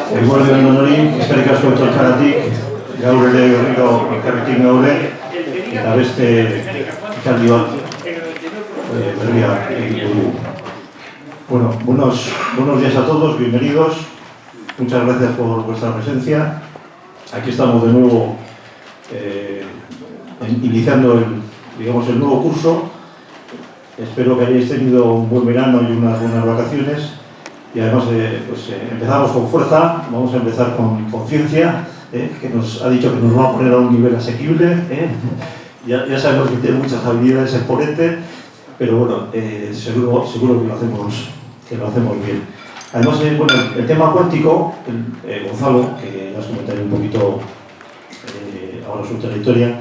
Eguerdi on hori, eskerrik asko etortzagatik, gaur ere berriro elkarrekin gaude, eta beste ikaldi bat berria egiko dugu. Bueno, buenos días a todos, bienvenidos. Muchas gracias por vuestra presencia. Aquí estamos de nuevo iniciando el nuevo curso. Espero que hayáis tenido un buen verano y unas buenas vacaciones. Y además empezamos con fuerza, vamos a empezar con conciencia, que nos ha dicho que nos va a poner a un nivel asequible. Ya sabemos que tiene muchas habilidades el ponente, pero bueno, seguro que lo hacemos bien. Además, el tema cuántico, Gonzalo, que ya os comentaré un poquito ahora su trayectoria,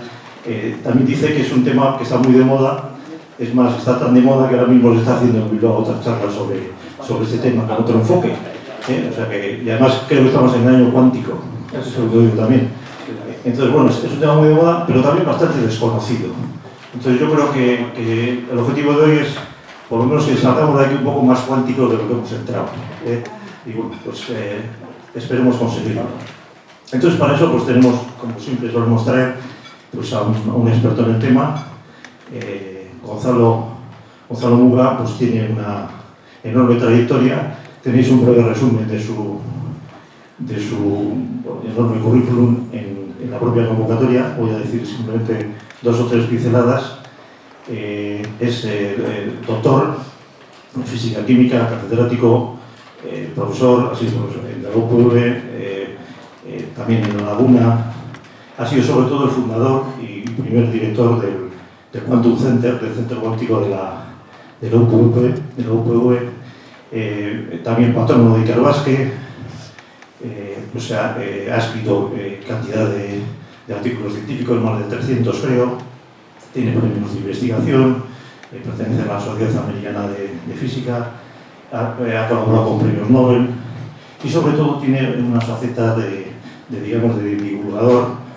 también dice que es un tema que está muy de moda. Es más, está tan de moda que ahora mismo se está haciendo en Bilbao otras charlas sobre este tema, con otro enfoque. O sea que, y además creo que estamos en el año cuántico, eso se lo digo también. Entonces, bueno, es un tema muy de moda, pero también bastante desconocido. Entonces yo creo que el objetivo de hoy es, por lo menos, que salgamos de aquí un poco más cuánticos de lo que hemos entrado. Y bueno, pues esperemos conseguirlo. Entonces, para eso, pues tenemos, como siempre solemos traer, pues a un experto en el tema. Gonzalo Muga pues tiene una enorme trayectoria. Tenéis un breve resumen de su enorme currículum en la propia convocatoria. Voy a decir simplemente 2 o 3 pinceladas. Es doctor en física química, catedrático, profesor, así en la UPV, también en La Laguna. Ha sido sobre todo el fundador y primer director del Quantum Center, del Centro Cuántico de la UPV, también patrono de Icarbasque. Ha escrito cantidad de artículos científicos, más de 300 creo, tiene premios de investigación, pertenece a la Sociedad Americana de Física, ha colaborado con premios Nobel y sobre todo tiene una faceta de divulgador,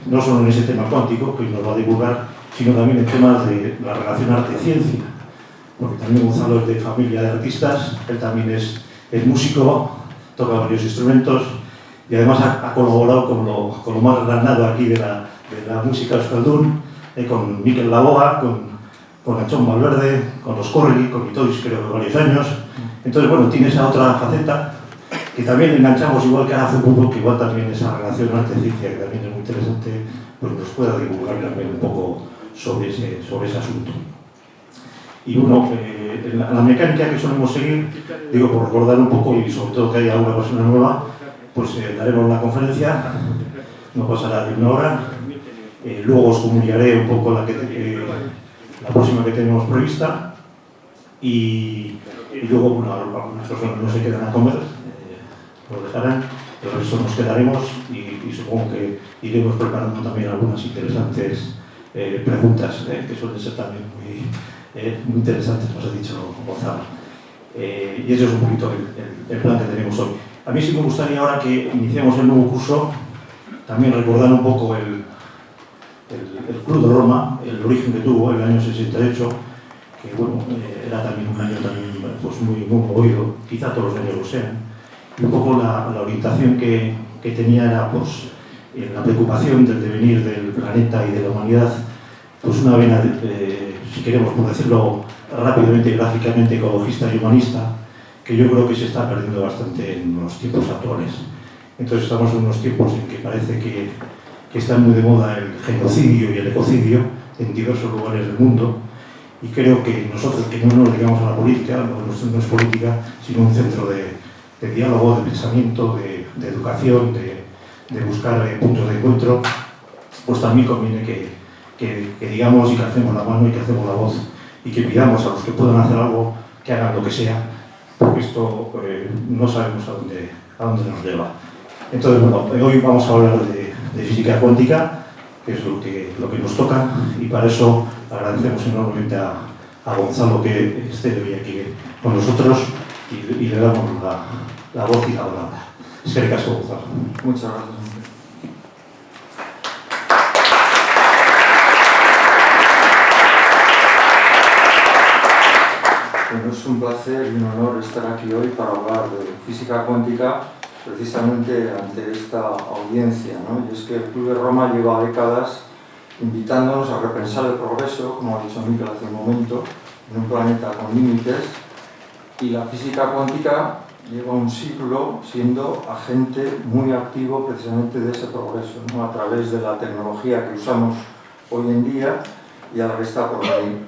no solo en ese tema cuántico que nos va a divulgar, sino también en temas de la relación arte-ciencia, porque también Gonzalo es de familia de artistas, él también es músico, toca varios instrumentos y además ha colaborado con lo más granado aquí de la música euskaldun, con Mikel Laboa, con Antxon Valverde, con los Correlli, con Itois creo que varios años. Entonces, bueno, tiene esa otra faceta que también enganchamos igual que hace poco, que igual también esa relación arte-ciencia, que también es muy interesante, pues nos pueda divulgar también un poco sobre ese asunto. Y bueno, la mecánica que solemos seguir, digo por recordar un poco y sobre todo que haya alguna persona nueva, pues daremos la conferencia, no pasará de 1 hora, luego os comunicaré un poco la próxima que tenemos prevista y luego, bueno, algunas personas no se quedan a comer, lo dejarán, pero el resto nos quedaremos y supongo que iremos preparando también algunas interesantes preguntas, que suelen ser también muy interesantes, nos ha dicho Gonzalo. Y ese es un poquito el plan que tenemos hoy. A mí sí me gustaría ahora que iniciemos el nuevo curso, también recordar un poco el Club de Roma, el origen que tuvo el año 68, que bueno, era también un año también, pues muy movido, quizá todos los años lo sean. Y un poco la orientación que tenía era pues, la preocupación del devenir del planeta y de la humanidad, pues una vena, si queremos por decirlo rápidamente y gráficamente, ecologista y humanista, que yo creo que se está perdiendo bastante en los tiempos actuales. Entonces estamos en unos tiempos en que parece que está muy de moda el genocidio y el ecocidio en diversos lugares del mundo, y creo que nosotros, que no nos dedicamos a la política, no es política, sino un centro de diálogo, de pensamiento, de educación, de buscar puntos de encuentro, pues también conviene que digamos y que hacemos la mano y que hacemos la voz y que pidamos a los que puedan hacer algo que hagan lo que sea, porque esto no sabemos a dónde nos lleva. Entonces, bueno, hoy vamos a hablar de física cuántica, que es lo que nos toca, y para eso agradecemos enormemente a Gonzalo que esté hoy aquí con nosotros y le damos la voz y la palabra. Eskerrik asko, Gonzalo. Muchas gracias. Bueno, es un placer y un honor estar aquí hoy para hablar de física cuántica precisamente ante esta audiencia, ¿no? Y es que el Club de Roma lleva décadas invitándonos a repensar el progreso, como ha dicho Miquel hace un momento, en un planeta con límites, y la física cuántica lleva un siglo siendo agente muy activo precisamente de ese progreso, ¿no? A través de la tecnología que usamos hoy en día y a la que está por venir.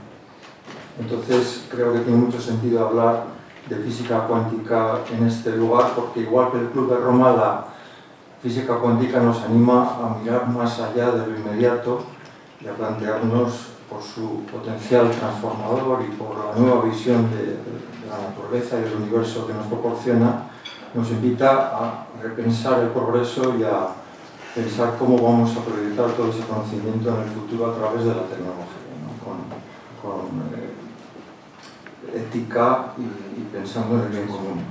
Entonces creo que tiene mucho sentido hablar de física cuántica en este lugar, porque igual que el Club de Roma, la física cuántica nos anima a mirar más allá de lo inmediato y a plantearnos por su potencial transformador y por la nueva visión de la naturaleza y del universo que nos proporciona, nos invita a repensar el progreso y a pensar cómo vamos a proyectar todo ese conocimiento en el futuro a través de la tecnología, ¿no? con ética y pensando en el bien común.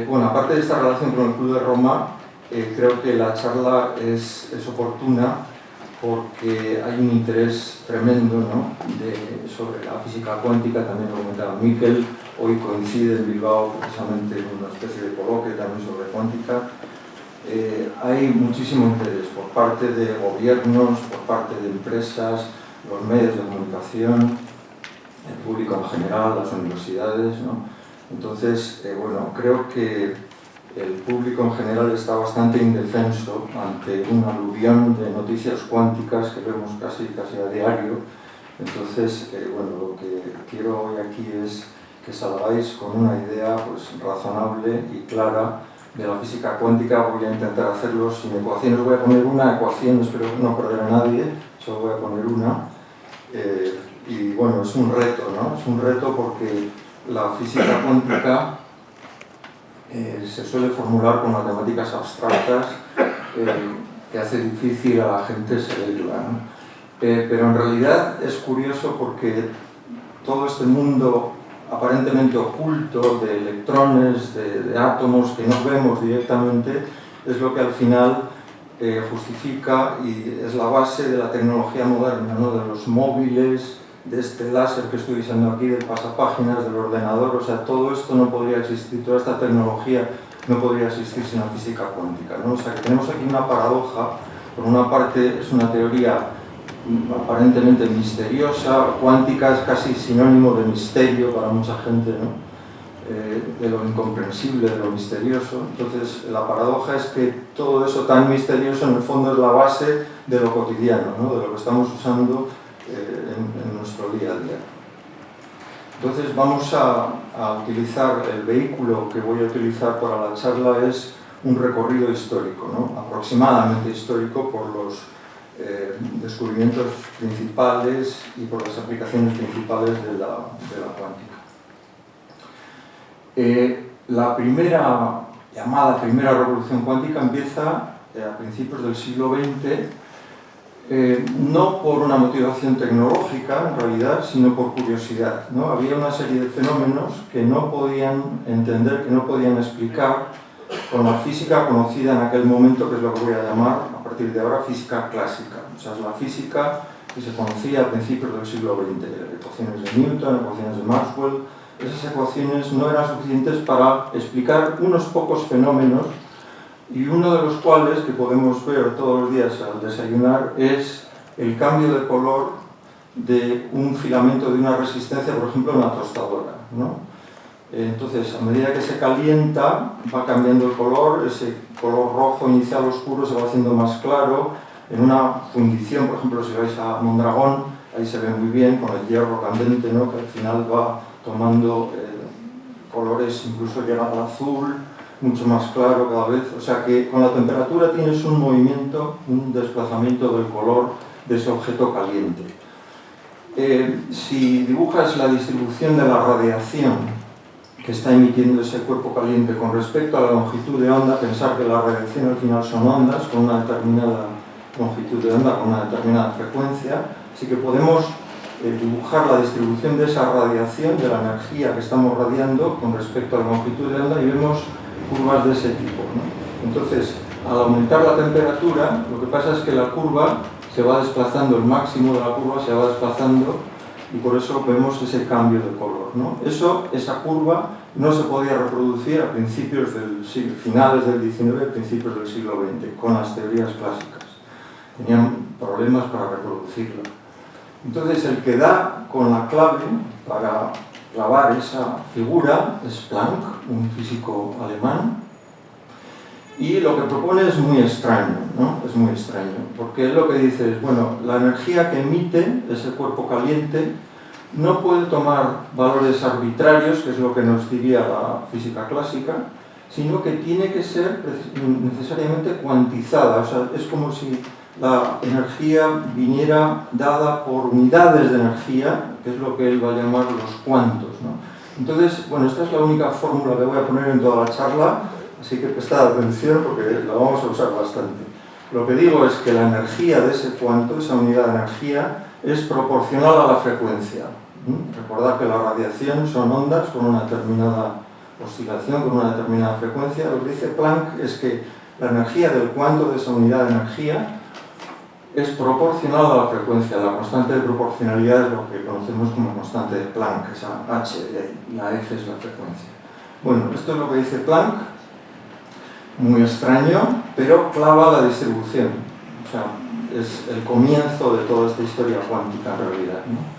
Bueno, aparte de esta relación con el Club de Roma, creo que la charla es oportuna porque hay un interés tremendo, ¿no? Sobre la física cuántica, también lo comentaba Miquel, hoy coincide en Bilbao precisamente en una especie de coloquio también sobre cuántica. Hay muchísimo interés por parte de gobiernos, por parte de empresas, los medios de comunicación, el público en general, las universidades, ¿no? Entonces, bueno, creo que el público en general está bastante indefenso ante un aluvión de noticias cuánticas que vemos casi a diario. Entonces, bueno, lo que quiero hoy aquí es que salgáis con una idea pues, razonable y clara de la física cuántica. Voy a intentar hacerlo sin ecuaciones. Voy a poner una ecuación, espero no perder a nadie, solo voy a poner una. Y bueno, es un reto, ¿no? Es un reto porque la física cuántica se suele formular con matemáticas abstractas que hace difícil a la gente seguirla, ¿no? Pero en realidad es curioso porque todo este mundo aparentemente oculto de electrones, de átomos que no vemos directamente, es lo que al final justifica y es la base de la tecnología moderna, ¿no? De los móviles, de este láser que estoy usando aquí, del pasapáginas, del ordenador. O sea, todo esto no podría existir, toda esta tecnología no podría existir sin la física cuántica, ¿no? O sea, que tenemos aquí una paradoja. Por una parte es una teoría aparentemente misteriosa, cuántica es casi sinónimo de misterio para mucha gente, ¿no? De lo incomprensible, de lo misterioso. Entonces, la paradoja es que todo eso tan misterioso en el fondo es la base de lo cotidiano, ¿no? De lo que estamos usando en nuestro día a día. Entonces vamos a utilizar, el vehículo que voy a utilizar para la charla es un recorrido histórico, ¿no? Aproximadamente histórico por los descubrimientos principales y por las aplicaciones principales de la cuántica. La llamada primera revolución cuántica empieza a principios del siglo XX, no por una motivación tecnológica en realidad, sino por curiosidad, ¿no? Había una serie de fenómenos que no podían entender, que no podían explicar con la física conocida en aquel momento, que es lo que voy a llamar a partir de ahora física clásica. O sea, es la física que se conocía a principios del siglo XX, ecuaciones de Newton, ecuaciones de Maxwell. Esas ecuaciones no eran suficientes para explicar unos pocos fenómenos, y uno de los cuales, que podemos ver todos los días al desayunar, es el cambio de color de un filamento de una resistencia, por ejemplo, en una tostadora, ¿no? Entonces, a medida que se calienta, va cambiando el color, ese color rojo inicial oscuro se va haciendo más claro. En una fundición, por ejemplo, si vais a Mondragón, ahí se ve muy bien con el hierro candente, ¿no? Que al final va tomando colores, incluso llega al azul, mucho más claro cada vez. O sea que con la temperatura tienes un movimiento, un desplazamiento del color de ese objeto caliente. Si dibujas la distribución de la radiación que está emitiendo ese cuerpo caliente con respecto a la longitud de onda, pensar que la radiación al final son ondas con una determinada longitud de onda, con una determinada frecuencia, así que podemos dibujar la distribución de esa radiación, de la energía que estamos radiando con respecto a la longitud de onda, y vemos curvas de ese tipo, ¿no? Entonces, al aumentar la temperatura, lo que pasa es que la curva se va desplazando, el máximo de la curva se va desplazando y por eso vemos ese cambio de color, ¿no? Esa curva no se podía reproducir a principios del siglo, finales del XIX, principios del siglo XX, con las teorías clásicas. Tenían problemas para reproducirla. Entonces, el que da con la clave para clavar esa figura es Planck, un físico alemán, y lo que propone es muy extraño, ¿no? Es muy extraño, porque él lo que dice es, bueno, la energía que emite ese cuerpo caliente no puede tomar valores arbitrarios, que es lo que nos diría la física clásica, sino que tiene que ser necesariamente cuantizada. O sea, es como si la energía viniera dada por unidades de energía, que es lo que él va a llamar los cuantos, ¿no? Entonces, bueno, esta es la única fórmula que voy a poner en toda la charla, así que prestad atención porque la vamos a usar bastante. Lo que digo es que la energía de ese cuanto, esa unidad de energía, es proporcional a la frecuencia. Recordad que la radiación son ondas con una determinada oscilación, con una determinada frecuencia. Lo que dice Planck es que la energía del cuanto de esa unidad de energía es proporcional a la frecuencia. La constante de proporcionalidad es lo que conocemos como constante de Planck, esa h de ahí, y la f es la frecuencia. Bueno, esto es lo que dice Planck, muy extraño, pero clava la distribución. O sea, es el comienzo de toda esta historia cuántica en realidad, ¿no?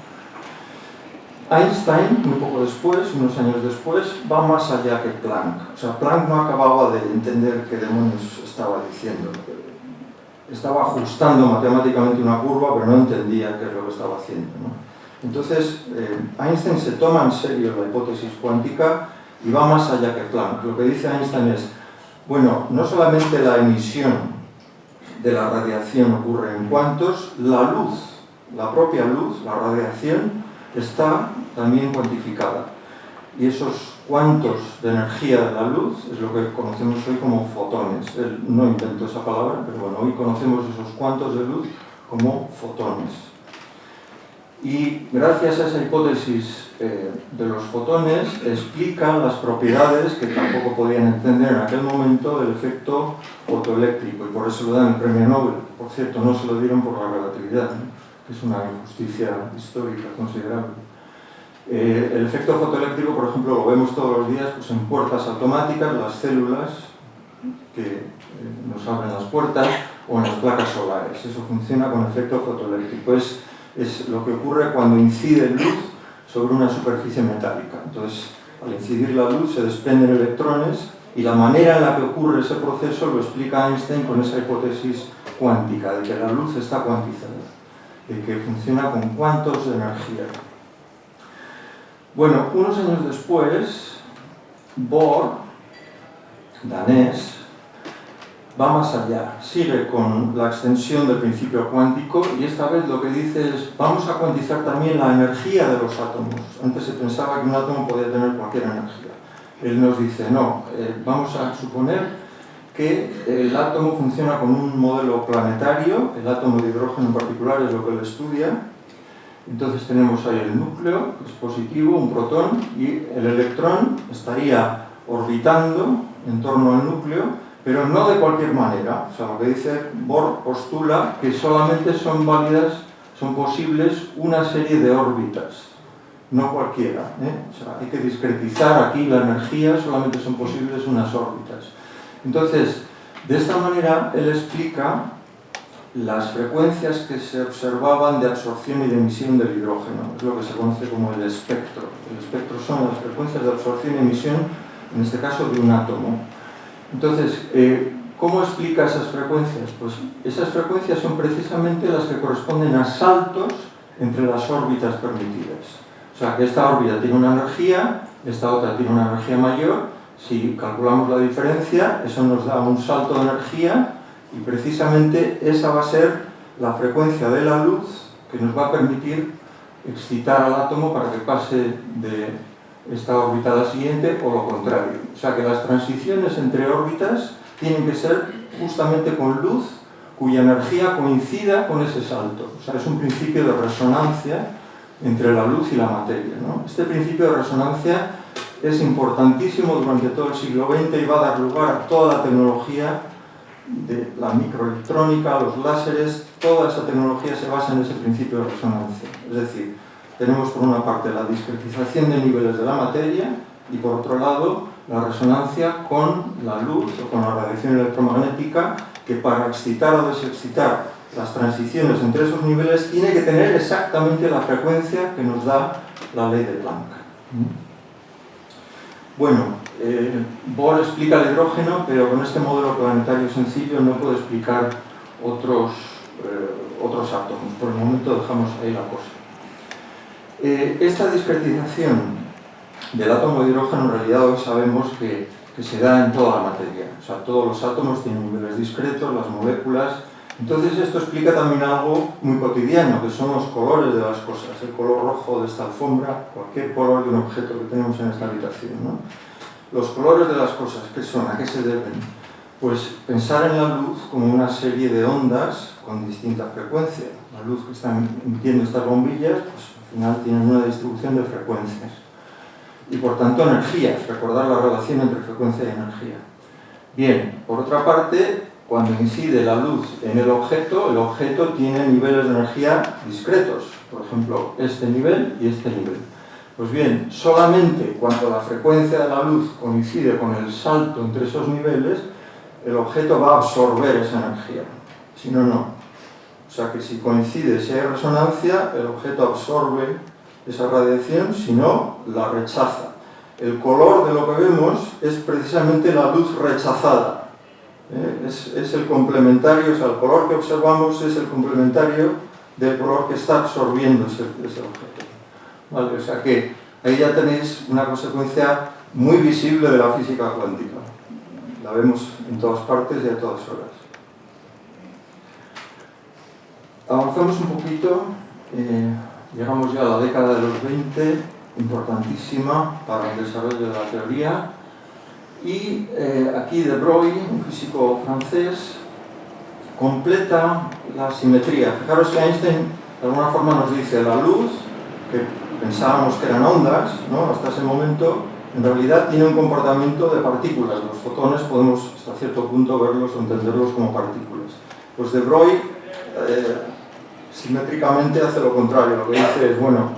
Einstein, muy poco después, unos años después, va más allá que Planck. O sea, Planck no acababa de entender qué demonios estaba diciendo. Estaba ajustando matemáticamente una curva, pero no entendía qué es lo que estaba haciendo, ¿no? Entonces, Einstein se toma en serio la hipótesis cuántica y va más allá que Planck. Lo que dice Einstein es, bueno, no solamente la emisión de la radiación ocurre en cuantos, la luz, la propia luz, la radiación, está también cuantificada. Y esos cuantos de energía de la luz es lo que conocemos hoy como fotones. Él no inventó esa palabra, pero bueno, hoy conocemos esos cuantos de luz como fotones. Y gracias a esa hipótesis de los fotones explican las propiedades que tampoco podían entender en aquel momento del efecto fotoeléctrico, y por eso le dan el premio Nobel. Por cierto, no se lo dieron por la relatividad, ¿no? Que es una injusticia histórica considerable. El efecto fotoeléctrico, por ejemplo, lo vemos todos los días pues, en puertas automáticas, las células que nos abren las puertas, o en las placas solares. Eso funciona con efecto fotoeléctrico. Es lo que ocurre cuando incide luz sobre una superficie metálica. Entonces, al incidir la luz se desprenden electrones, y la manera en la que ocurre ese proceso lo explica Einstein con esa hipótesis cuántica, de que la luz está cuantizada, de que funciona con cuantos de energía. Bueno, unos años después, Bohr, danés, va más allá, sigue con la extensión del principio cuántico, y esta vez lo que dice es, vamos a cuantizar también la energía de los átomos. Antes se pensaba que un átomo podía tener cualquier energía. Él nos dice, no, vamos a suponer que el átomo funciona con un modelo planetario, el átomo de hidrógeno en particular es lo que él estudia. Entonces tenemos ahí el núcleo, que es positivo, un protón, y el electrón estaría orbitando en torno al núcleo, pero no de cualquier manera. O sea, lo que dice Bohr postula que solamente son válidas, son posibles una serie de órbitas, no cualquiera, ¿eh? O sea, hay que discretizar aquí la energía, solamente son posibles unas órbitas. Entonces, de esta manera, él explica las frecuencias que se observaban de absorción y de emisión del hidrógeno. Es lo que se conoce como el espectro. El espectro son las frecuencias de absorción y emisión, en este caso, de un átomo. Entonces, ¿cómo explica esas frecuencias? Pues esas frecuencias son precisamente las que corresponden a saltos entre las órbitas permitidas. O sea, que esta órbita tiene una energía, esta otra tiene una energía mayor. Si calculamos la diferencia, eso nos da un salto de energía, y precisamente esa va a ser la frecuencia de la luz que nos va a permitir excitar al átomo para que pase de esta órbita a la siguiente, o lo contrario. O sea que las transiciones entre órbitas tienen que ser justamente con luz cuya energía coincida con ese salto. O sea, es un principio de resonancia entre la luz y la materia, ¿no? Este principio de resonancia es importantísimo durante todo el siglo XX y va a dar lugar a toda la tecnología de la microelectrónica, los láseres. Toda esa tecnología se basa en ese principio de resonancia. Es decir, tenemos por una parte la discretización de niveles de la materia y por otro lado la resonancia con la luz o con la radiación electromagnética, que para excitar o desexcitar las transiciones entre esos niveles tiene que tener exactamente la frecuencia que nos da la ley de Planck. Bueno, Bohr explica el hidrógeno, pero con este modelo planetario sencillo no puede explicar otros átomos. Por el momento dejamos ahí la cosa. Esta discretización del átomo de hidrógeno en realidad hoy sabemos que se da en toda la materia. O sea, todos los átomos tienen niveles discretos, las moléculas. Entonces esto explica también algo muy cotidiano, que son los colores de las cosas. El color rojo de esta alfombra, cualquier color de un objeto que tenemos en esta habitación, ¿no? Los colores de las cosas, ¿qué son? ¿A qué se deben? Pues pensar en la luz como una serie de ondas con distinta frecuencia. La luz que están emitiendo estas bombillas, pues al final tienen una distribución de frecuencias. Y por tanto energías, recordar la relación entre frecuencia y energía. Bien, por otra parte, cuando incide la luz en el objeto tiene niveles de energía discretos. Por ejemplo, este nivel y este nivel. Pues bien, solamente cuando la frecuencia de la luz coincide con el salto entre esos niveles, el objeto va a absorber esa energía. Si no, no. O sea que si coincide, si hay resonancia, el objeto absorbe esa radiación, si no, la rechaza. El color de lo que vemos es precisamente la luz rechazada. Es el complementario, o sea, el color que observamos es el complementario del color que está absorbiendo ese objeto. ¿Vale? O sea que ahí ya tenéis una consecuencia muy visible de la física cuántica. La vemos en todas partes y a todas horas. Avanzamos un poquito, llegamos ya a la década de los 20, importantísima para el desarrollo de la teoría. Y aquí de Broglie, un físico francés, completa la simetría. Fijaros que Einstein de alguna forma nos dice la luz, que pensábamos que eran ondas, ¿no? Hasta ese momento, en realidad tiene un comportamiento de partículas. Los fotones podemos hasta cierto punto verlos o entenderlos como partículas. Pues de Broglie simétricamente hace lo contrario. Lo que dice es, bueno,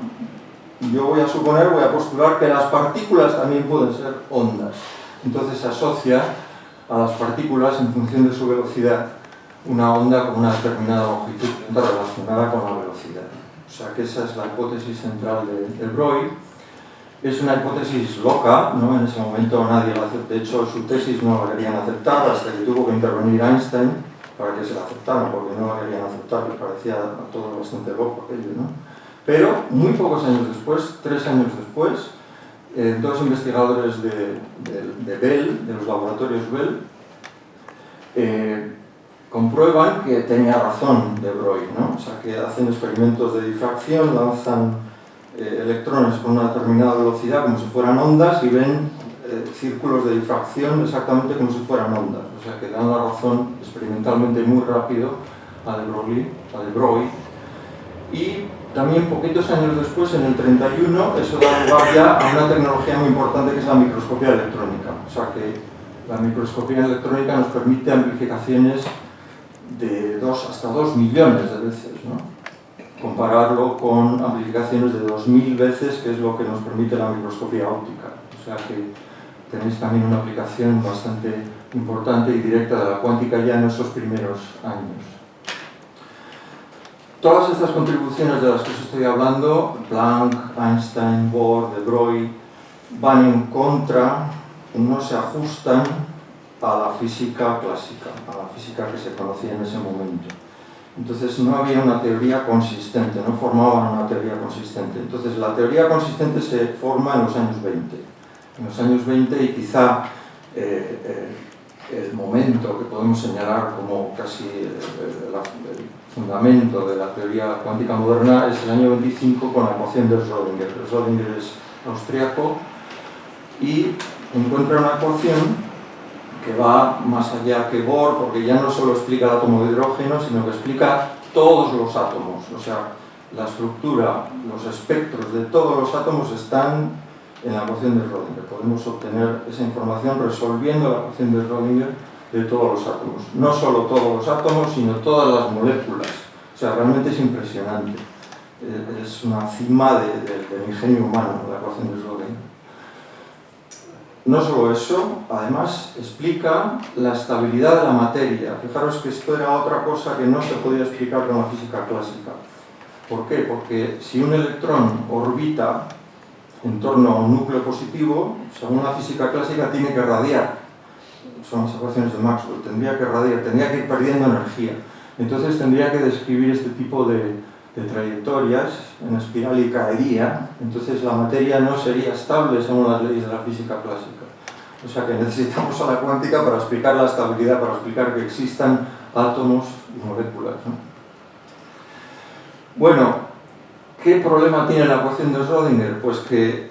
yo voy a postular que las partículas también pueden ser ondas. Entonces se asocia a las partículas en función de su velocidad una onda con una determinada longitud relacionada con la velocidad. O sea que esa es la hipótesis central de Broglie. Es una hipótesis loca, ¿no? En ese momento nadie la aceptó. De hecho, su tesis no la querían aceptar hasta que tuvo que intervenir Einstein para que se la aceptaran, porque no la querían aceptar, les parecía a todos bastante loco aquello, ¿no? Pero muy pocos años después, 3 años después, dos investigadores de Bell, de los laboratorios Bell, comprueban que tenía razón de Broglie, ¿no? O sea, que hacen experimentos de difracción, lanzan electrones con una determinada velocidad como si fueran ondas y ven círculos de difracción exactamente como si fueran ondas. O sea, que dan la razón experimentalmente muy rápido a de Broglie. Y también poquitos años después, en el 31, eso da lugar ya a una tecnología muy importante que es la microscopía electrónica. O sea que la microscopía electrónica nos permite amplificaciones de hasta 2 millones de veces, ¿no? Compararlo con amplificaciones de 2000 veces, que es lo que nos permite la microscopía óptica. O sea que tenéis también una aplicación bastante importante y directa de la cuántica ya en esos primeros años. Todas estas contribuciones de las que os estoy hablando, Planck, Einstein, Bohr, de Broglie, van en contra, no se ajustan a la física clásica, a la física que se conocía en ese momento. Entonces no había una teoría consistente, no formaban una teoría consistente. Entonces la teoría consistente se forma en los años 20. En los años 20 y quizá el momento que podemos señalar como casi el fundamento de la teoría cuántica moderna es el año 25 con la ecuación de Schrödinger. Schrödinger es austriaco y encuentra una ecuación que va más allá que Bohr, porque ya no solo explica el átomo de hidrógeno, sino que explica todos los átomos. O sea, la estructura, los espectros de todos los átomos están en la ecuación de Schrödinger. Podemos obtener esa información resolviendo la ecuación de Schrödinger de todos los átomos. No solo todos los átomos, sino todas las moléculas. O sea, realmente es impresionante. es una cima del ingenio humano, la ecuación de Schrödinger. No solo eso, además explica la estabilidad de la materia. Fijaros que esto era otra cosa que no se podía explicar con la física clásica. ¿Por qué? Porque si un electrón orbita en torno a un núcleo positivo, según la física clásica tiene que radiar. Son las ecuaciones de Maxwell, tendría que radiar, tendría que ir perdiendo energía. Entonces tendría que describir este tipo de trayectorias en espiral y caería, entonces la materia no sería estable según las leyes de la física clásica. O sea que necesitamos a la cuántica para explicar la estabilidad, para explicar que existan átomos y moléculas, ¿no? Bueno, ¿qué problema tiene la ecuación de Schrödinger? Pues que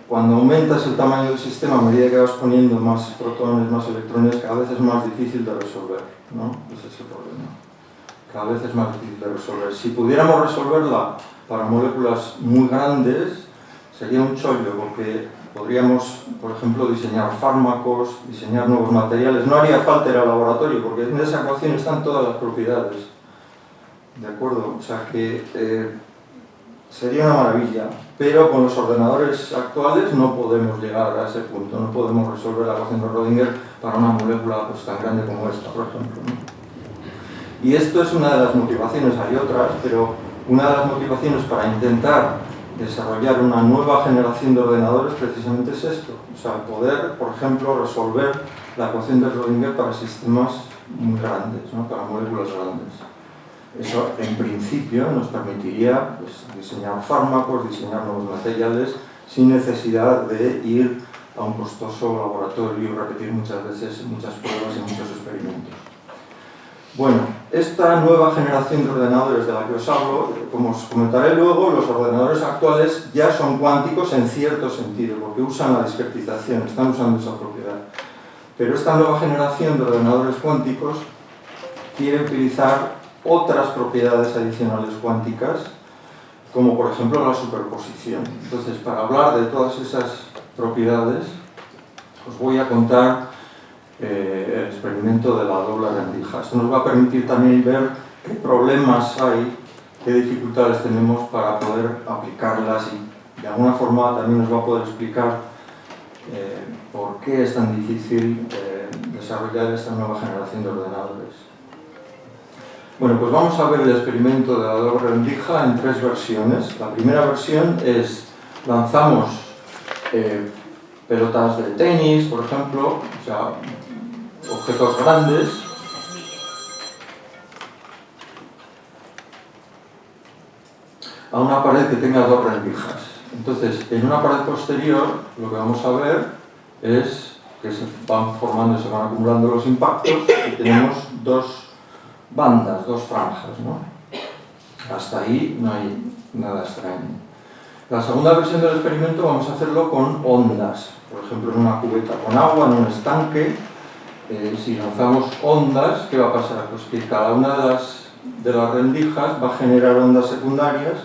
cuando aumentas el tamaño del sistema a medida que vas poniendo más protones, más electrones, cada vez es más difícil de resolver, ¿no? Ese es el problema. Cada vez es más difícil de resolver. Si pudiéramos resolverla para moléculas muy grandes, sería un chollo, porque podríamos, por ejemplo, diseñar fármacos, diseñar nuevos materiales. No haría falta ir al laboratorio, porque en esa ecuación están todas las propiedades. ¿De acuerdo? O sea que sería una maravilla. Pero con los ordenadores actuales no podemos llegar a ese punto. No podemos resolver la ecuación de Schrödinger para una molécula pues, tan grande como esta, por ejemplo, ¿no? Y esto es una de las motivaciones, hay otras, pero una de las motivaciones para intentar desarrollar una nueva generación de ordenadores precisamente es esto. O sea, poder, por ejemplo, resolver la ecuación de Schrödinger para sistemas muy grandes, ¿no? Para moléculas grandes. Eso, en principio, nos permitiría pues, diseñar fármacos, diseñar nuevos materiales, sin necesidad de ir a un costoso laboratorio y repetir muchas veces muchas pruebas y muchos experimentos. Bueno, esta nueva generación de ordenadores de la que os hablo, como os comentaré luego, los ordenadores actuales ya son cuánticos en cierto sentido, porque usan la discretización, están usando esa propiedad. Pero esta nueva generación de ordenadores cuánticos quiere utilizar otras propiedades adicionales cuánticas, como por ejemplo la superposición. Entonces, para hablar de todas esas propiedades, os voy a contar el experimento de la doble rendija. Esto nos va a permitir también ver qué problemas hay, qué dificultades tenemos para poder aplicarlas y de alguna forma también nos va a poder explicar por qué es tan difícil desarrollar esta nueva generación de ordenadores. Bueno, pues vamos a ver el experimento de la doble rendija en tres versiones. La primera versión es, lanzamos pelotas de tenis, por ejemplo, o sea, objetos grandes, a una pared que tenga dos rendijas. Entonces, en una pared posterior, lo que vamos a ver es que se van formando, se van acumulando los impactos y tenemos dos bandas, dos franjas, ¿no? Hasta ahí no hay nada extraño. La segunda versión del experimento vamos a hacerlo con ondas, por ejemplo en una cubeta con agua, en un estanque. Si lanzamos ondas, ¿qué va a pasar? Pues que cada una de las rendijas va a generar ondas secundarias.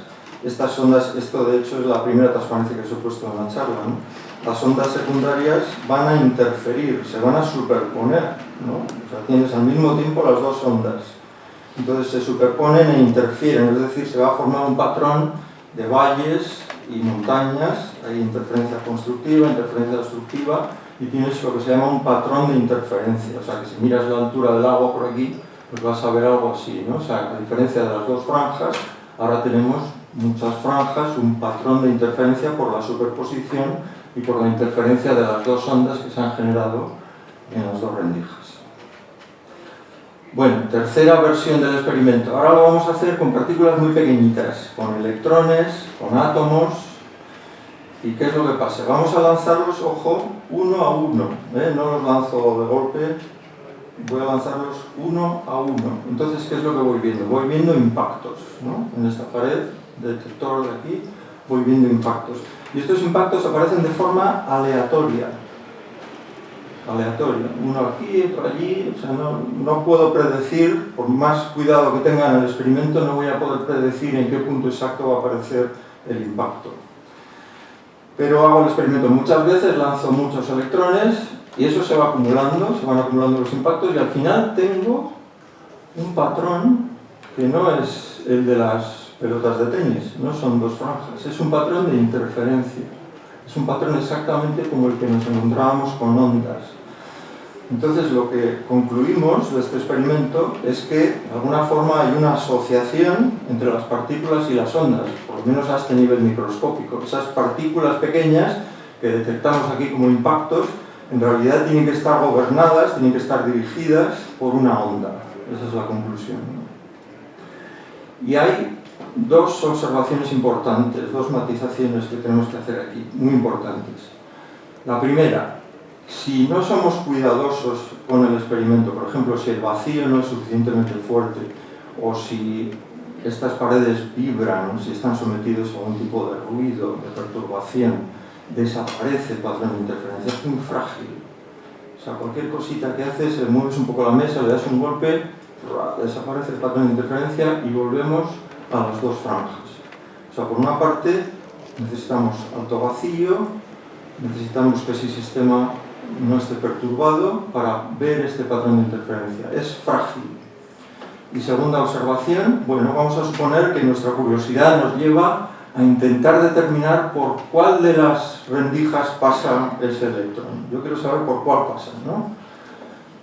Estas ondas, esto de hecho es la primera transparencia que os he puesto en la charla, ¿no? Las ondas secundarias van a interferir, se van a superponer, ¿no? O sea, tienes al mismo tiempo las dos ondas. Entonces se superponen e interfieren, es decir, se va a formar un patrón de valles y montañas, hay interferencia constructiva, interferencia destructiva, y tienes lo que se llama un patrón de interferencia. O sea, que si miras la altura del agua por aquí, pues vas a ver algo así, ¿no? O sea, a diferencia de las dos franjas, ahora tenemos muchas franjas, un patrón de interferencia por la superposición y por la interferencia de las dos ondas que se han generado en las dos rendijas. Bueno, tercera versión del experimento. Ahora lo vamos a hacer con partículas muy pequeñitas, con electrones, con átomos. ¿Y qué es lo que pasa? Vamos a lanzarlos, ojo, uno a uno, no los lanzo de golpe, voy a lanzarlos uno a uno. Entonces, ¿qué es lo que voy viendo? Voy viendo impactos, ¿no? En esta pared, detector de aquí, voy viendo impactos. Y estos impactos aparecen de forma aleatoria. Uno aquí, otro allí, o sea, no puedo predecir, por más cuidado que tenga en el experimento, no voy a poder predecir en qué punto exacto va a aparecer el impacto. Pero hago el experimento muchas veces, lanzo muchos electrones y eso se va acumulando, se van acumulando los impactos y al final tengo un patrón que no es el de las pelotas de tenis, no son dos franjas, es un patrón de interferencia. Es un patrón exactamente como el que nos encontrábamos con ondas. Entonces, lo que concluimos de este experimento es que, de alguna forma, hay una asociación entre las partículas y las ondas, por lo menos a este nivel microscópico. Esas partículas pequeñas que detectamos aquí como impactos, en realidad tienen que estar gobernadas, tienen que estar dirigidas por una onda. Esa es la conclusión, ¿no? Y hay dos observaciones importantes, dos matizaciones que tenemos que hacer aquí, muy importantes. La primera, si no somos cuidadosos con el experimento, por ejemplo, si el vacío no es suficientemente fuerte, o si estas paredes vibran, si están sometidos a algún tipo de ruido, de perturbación, desaparece el patrón de interferencia, es muy frágil. O sea, cualquier cosita que haces, mueves un poco la mesa, le das un golpe, desaparece el patrón de interferencia y volvemos a las dos franjas. O sea, por una parte necesitamos alto vacío, necesitamos que ese sistema no esté perturbado para ver este patrón de interferencia. Es frágil. Y segunda observación, bueno, vamos a suponer que nuestra curiosidad nos lleva a intentar determinar por cuál de las rendijas pasa ese electrón. Yo quiero saber por cuál pasa, ¿no?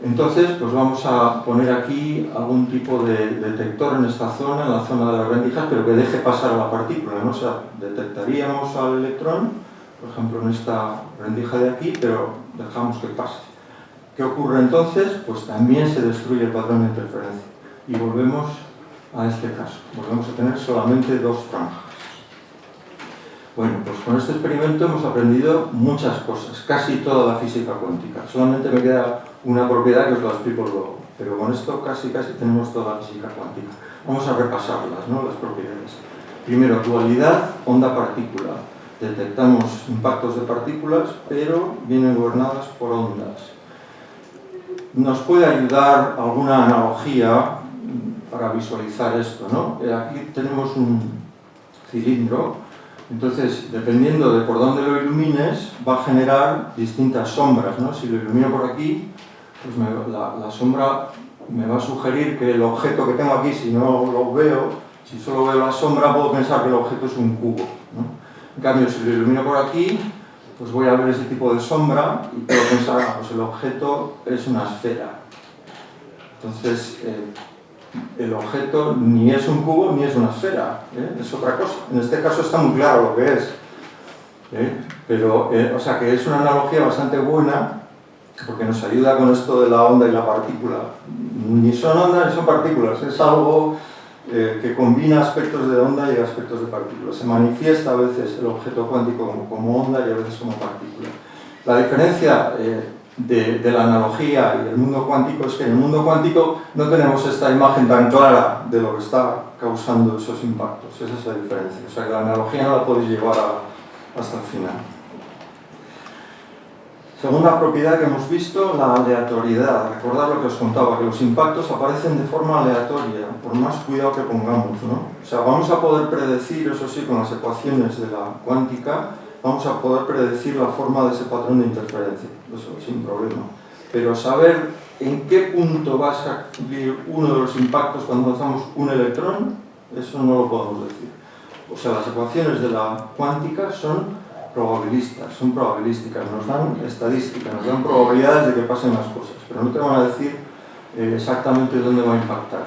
Entonces, pues vamos a poner aquí algún tipo de detector en esta zona, en la zona de las rendijas, pero que deje pasar a la partícula, ¿no? O sea, detectaríamos al electrón, por ejemplo, en esta rendija de aquí, pero dejamos que pase. ¿Qué ocurre entonces? Pues también se destruye el patrón de interferencia. Y volvemos a este caso. Volvemos a tener solamente dos franjas. Bueno, pues con este experimento hemos aprendido muchas cosas, casi toda la física cuántica. Solamente me queda una propiedad que os la explico luego, pero con esto casi tenemos toda la física cuántica. Vamos a repasarlas, ¿no? Las propiedades. Primero, dualidad onda-partícula. Detectamos impactos de partículas, pero vienen gobernadas por ondas. Nos puede ayudar alguna analogía para visualizar esto, ¿no? Aquí tenemos un cilindro. Entonces, dependiendo de por dónde lo ilumines, va a generar distintas sombras, ¿no? Si lo ilumino por aquí, pues la sombra me va a sugerir que el objeto que tengo aquí, si no lo veo, si solo veo la sombra, puedo pensar que el objeto es un cubo, ¿no? En cambio, si lo ilumino por aquí, pues voy a ver ese tipo de sombra y puedo pensar, pues el objeto es una esfera. Entonces, el objeto ni es un cubo ni es una esfera, es otra cosa. En este caso está muy claro lo que es. Pero, o sea, que es una analogía bastante buena porque nos ayuda con esto de la onda y la partícula. Ni son ondas ni son partículas, es algo que combina aspectos de onda y aspectos de partículas. Se manifiesta a veces el objeto cuántico como onda y a veces como partícula. La diferencia de la analogía y del mundo cuántico es que en el mundo cuántico no tenemos esta imagen tan clara de lo que está causando esos impactos. Esa es la diferencia. O sea que la analogía no la podéis llevar hasta el final. Segunda propiedad que hemos visto, la aleatoriedad. Recordad lo que os contaba, que los impactos aparecen de forma aleatoria, por más cuidado que pongamos, ¿no? O sea, vamos a poder predecir, eso sí, con las ecuaciones de la cuántica, vamos a poder predecir la forma de ese patrón de interferencia, eso sin problema. Pero saber en qué punto va a salir uno de los impactos cuando lanzamos un electrón, eso no lo podemos decir. O sea, las ecuaciones de la cuántica son probabilistas, son probabilísticas, nos dan estadística, nos dan probabilidades de que pasen las cosas, pero no te van a decir exactamente dónde va a impactar.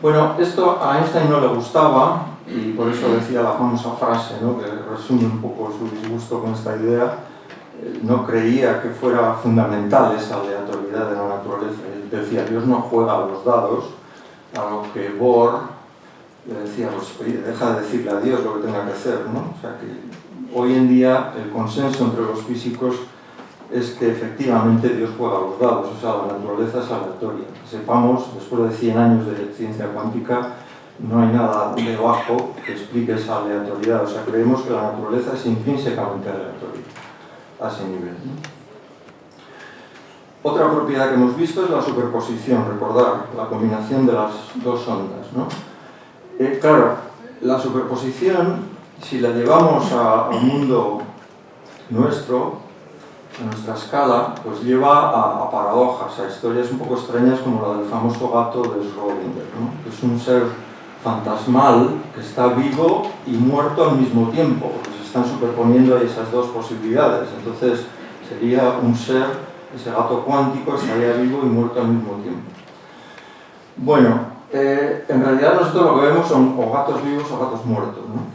Bueno, esto a Einstein no le gustaba y por eso decía la famosa frase, ¿no? Que resume un poco su disgusto con esta idea. No creía que fuera fundamental esa aleatoriedad de la naturaleza. Él decía, Dios no juega a los dados, a lo que Bohr le decía, pues oye, deja de decirle a Dios lo que tenga que hacer, ¿no? O sea que hoy en día el consenso entre los físicos es que efectivamente Dios juega a los dados, o sea, la naturaleza es aleatoria. Sepamos, después de 100 años de ciencia cuántica, no hay nada debajo que explique esa aleatoriedad, o sea, creemos que la naturaleza es intrínsecamente aleatoria a ese nivel, ¿no? Otra propiedad que hemos visto es la superposición, recordar la combinación de las dos ondas, ¿no? Claro, la superposición, si la llevamos al mundo nuestro, a nuestra escala, pues lleva a paradojas, a historias un poco extrañas como la del famoso gato de Schrödinger, ¿no? Es un ser fantasmal que está vivo y muerto al mismo tiempo, porque se están superponiendo ahí esas dos posibilidades. Entonces sería un ser, ese gato cuántico estaría vivo y muerto al mismo tiempo. Bueno, en realidad nosotros lo que vemos son o gatos vivos o gatos muertos, ¿no?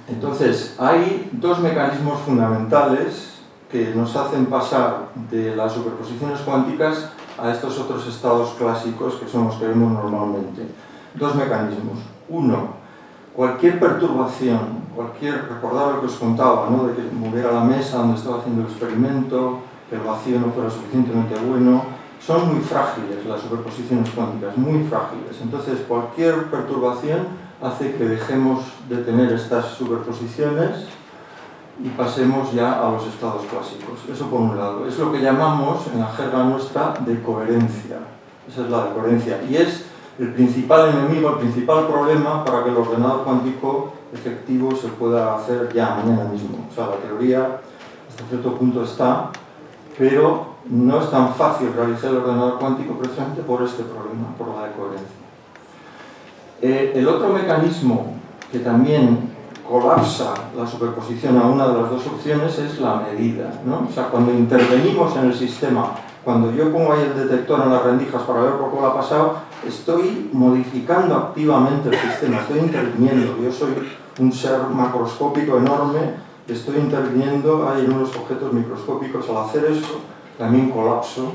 Entonces, hay dos mecanismos fundamentales que nos hacen pasar de las superposiciones cuánticas a estos otros estados clásicos que son los que vemos normalmente. Dos mecanismos. Uno, cualquier perturbación, recordad lo que os contaba, ¿no? De que moviera la mesa donde estaba haciendo el experimento, que el vacío no fuera suficientemente bueno, son muy frágiles las superposiciones cuánticas, muy frágiles. Entonces, cualquier perturbación hace que dejemos de tener estas superposiciones y pasemos ya a los estados clásicos. Eso por un lado. Es lo que llamamos en la jerga nuestra de coherencia. Esa es la de coherencia. Y es el principal enemigo, el principal problema para que el ordenador cuántico efectivo se pueda hacer ya mañana mismo. O sea, la teoría hasta cierto punto está, pero no es tan fácil realizar el ordenador cuántico precisamente por este problema, por la de coherencia. El otro mecanismo que también colapsa la superposición a una de las dos opciones es la medida, ¿no? O sea, cuando intervenimos en el sistema, cuando yo pongo ahí el detector en las rendijas para ver por qué ha pasado, estoy modificando activamente el sistema, estoy interviniendo. Yo soy un ser macroscópico enorme, estoy interviniendo ahí en unos objetos microscópicos. Al hacer eso, también colapso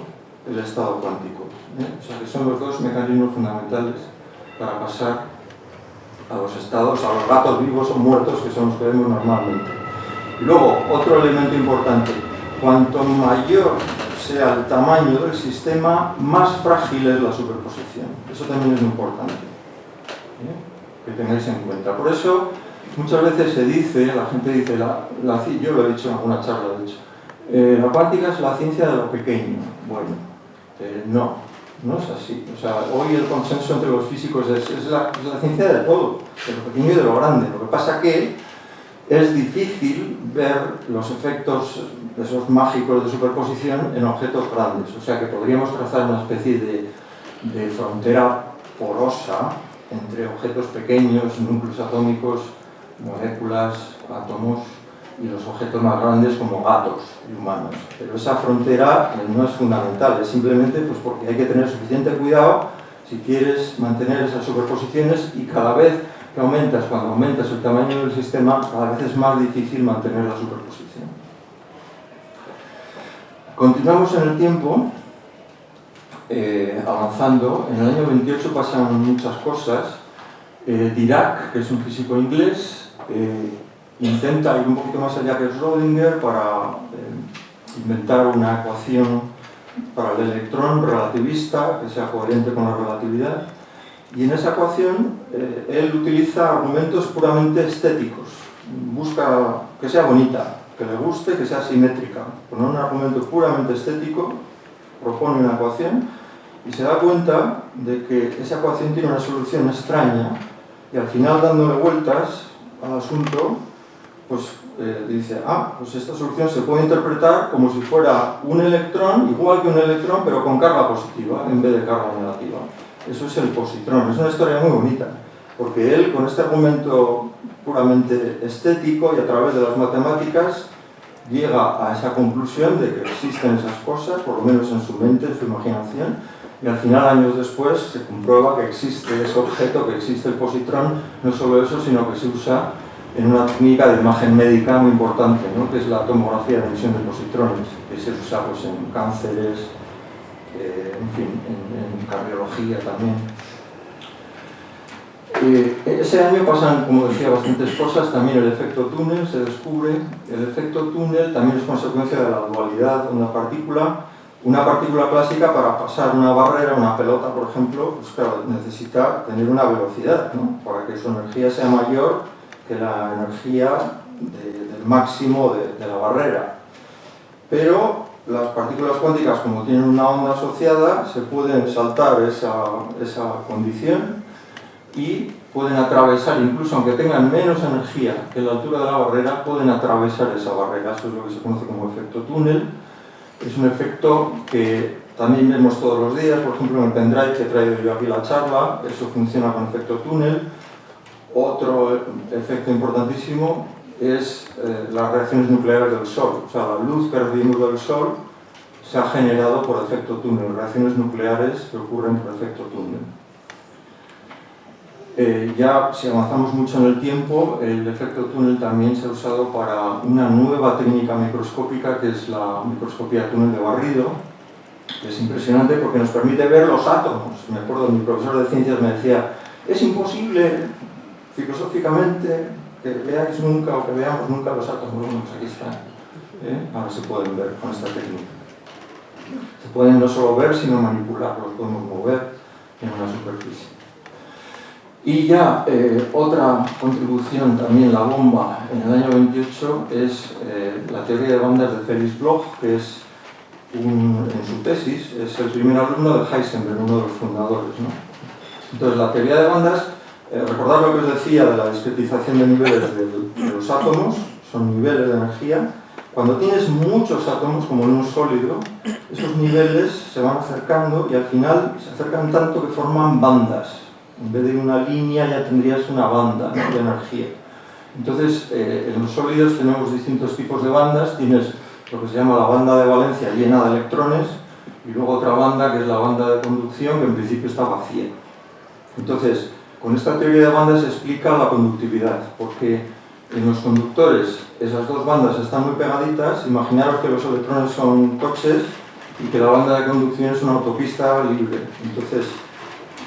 el estado cuántico, ¿eh? O sea, que son los dos mecanismos fundamentales para pasar a los estados, a los gatos vivos o muertos, que son los que vemos normalmente. Y luego, otro elemento importante, cuanto mayor sea el tamaño del sistema, más frágil es la superposición. Eso también es muy importante, ¿eh? Que tengáis en cuenta. Por eso, muchas veces se dice, la gente dice, yo lo he dicho en alguna charla, de hecho, la cuántica es la ciencia de lo pequeño. Bueno, no es así. O sea, hoy el consenso entre los físicos es la ciencia de todo, de lo pequeño y de lo grande. Lo que pasa que es difícil ver los efectos esos mágicos de superposición en objetos grandes. O sea que podríamos trazar una especie de frontera porosa entre objetos pequeños, núcleos atómicos, moléculas, átomos, y los objetos más grandes como gatos y humanos. Pero esa frontera no es fundamental, es simplemente pues, porque hay que tener suficiente cuidado si quieres mantener esas superposiciones, y cada vez que cuando aumentas el tamaño del sistema, cada vez es más difícil mantener la superposición. Continuamos en el tiempo, avanzando. En el año 28 pasan muchas cosas. Dirac, que es un físico inglés, intenta ir un poquito más allá que Schrödinger para inventar una ecuación para el electrón relativista que sea coherente con la relatividad, y en esa ecuación él utiliza argumentos puramente estéticos, busca que sea bonita, que le guste, que sea simétrica. Con un argumento puramente estético propone una ecuación y se da cuenta de que esa ecuación tiene una solución extraña, y al final, dándole vueltas al asunto, pues dice, pues esta solución se puede interpretar como si fuera un electrón, igual que un electrón, pero con carga positiva en vez de carga negativa. Eso es el positrón. Es una historia muy bonita, porque él, con este argumento puramente estético y a través de las matemáticas, llega a esa conclusión de que existen esas cosas, por lo menos en su mente, en su imaginación, y al final, años después, se comprueba que existe ese objeto, que existe el positrón. No solo eso, sino que se usa en una técnica de imagen médica muy importante, ¿no? Que es la tomografía de emisión de positrones, que se usa pues, en cánceres, en fin, en cardiología también. Ese año pasan, como decía, bastantes cosas. También el efecto túnel se descubre. El efecto túnel también es consecuencia de la dualidad onda-partícula. Una partícula clásica, para pasar una barrera, una pelota, por ejemplo, pues claro, necesita tener una velocidad, ¿no? Para que su energía sea mayor que la energía del máximo de la barrera. Pero las partículas cuánticas, como tienen una onda asociada, se pueden saltar esa condición y pueden atravesar, incluso aunque tengan menos energía que la altura de la barrera, pueden atravesar esa barrera. Eso es lo que se conoce como efecto túnel. Es un efecto que También vemos todos los días, por ejemplo, en el pendrive que he traído yo aquí la charla, eso funciona con efecto túnel. Otro efecto importantísimo es las reacciones nucleares del Sol. O sea, la luz que recibimos del Sol se ha generado por efecto túnel, reacciones nucleares que ocurren por efecto túnel. Ya si avanzamos mucho en el tiempo, el efecto túnel también se ha usado para una nueva técnica microscópica que es la microscopía túnel de barrido, que es impresionante porque nos permite ver los átomos. Me acuerdo, mi profesor de ciencias me decía, es imposible filosóficamente que veáis nunca o que veamos nunca los átomos. Bueno, pues aquí están. Ahora se pueden ver con esta técnica. Se pueden no solo ver, sino manipular, los podemos mover en una superficie. Y ya otra contribución también, la bomba, en el año 28, es la teoría de bandas de Felix Bloch, que es, en su tesis, es el primer alumno de Heisenberg, uno de los fundadores, ¿no? Entonces, la teoría de bandas, recordad lo que os decía de la discretización de niveles de los átomos, son niveles de energía. Cuando tienes muchos átomos, como en un sólido, esos niveles se van acercando y al final se acercan tanto que forman bandas. En vez de una línea ya tendrías una banda, ¿no?, de energía. Entonces, en los sólidos tenemos distintos tipos de bandas. Tienes lo que se llama la banda de valencia llena de electrones y luego otra banda que es la banda de conducción, que en principio está vacía. Entonces, con esta teoría de bandas se explica la conductividad, porque en los conductores esas dos bandas están muy pegaditas. Imaginaros que los electrones son coches y que la banda de conducción es una autopista libre. Entonces,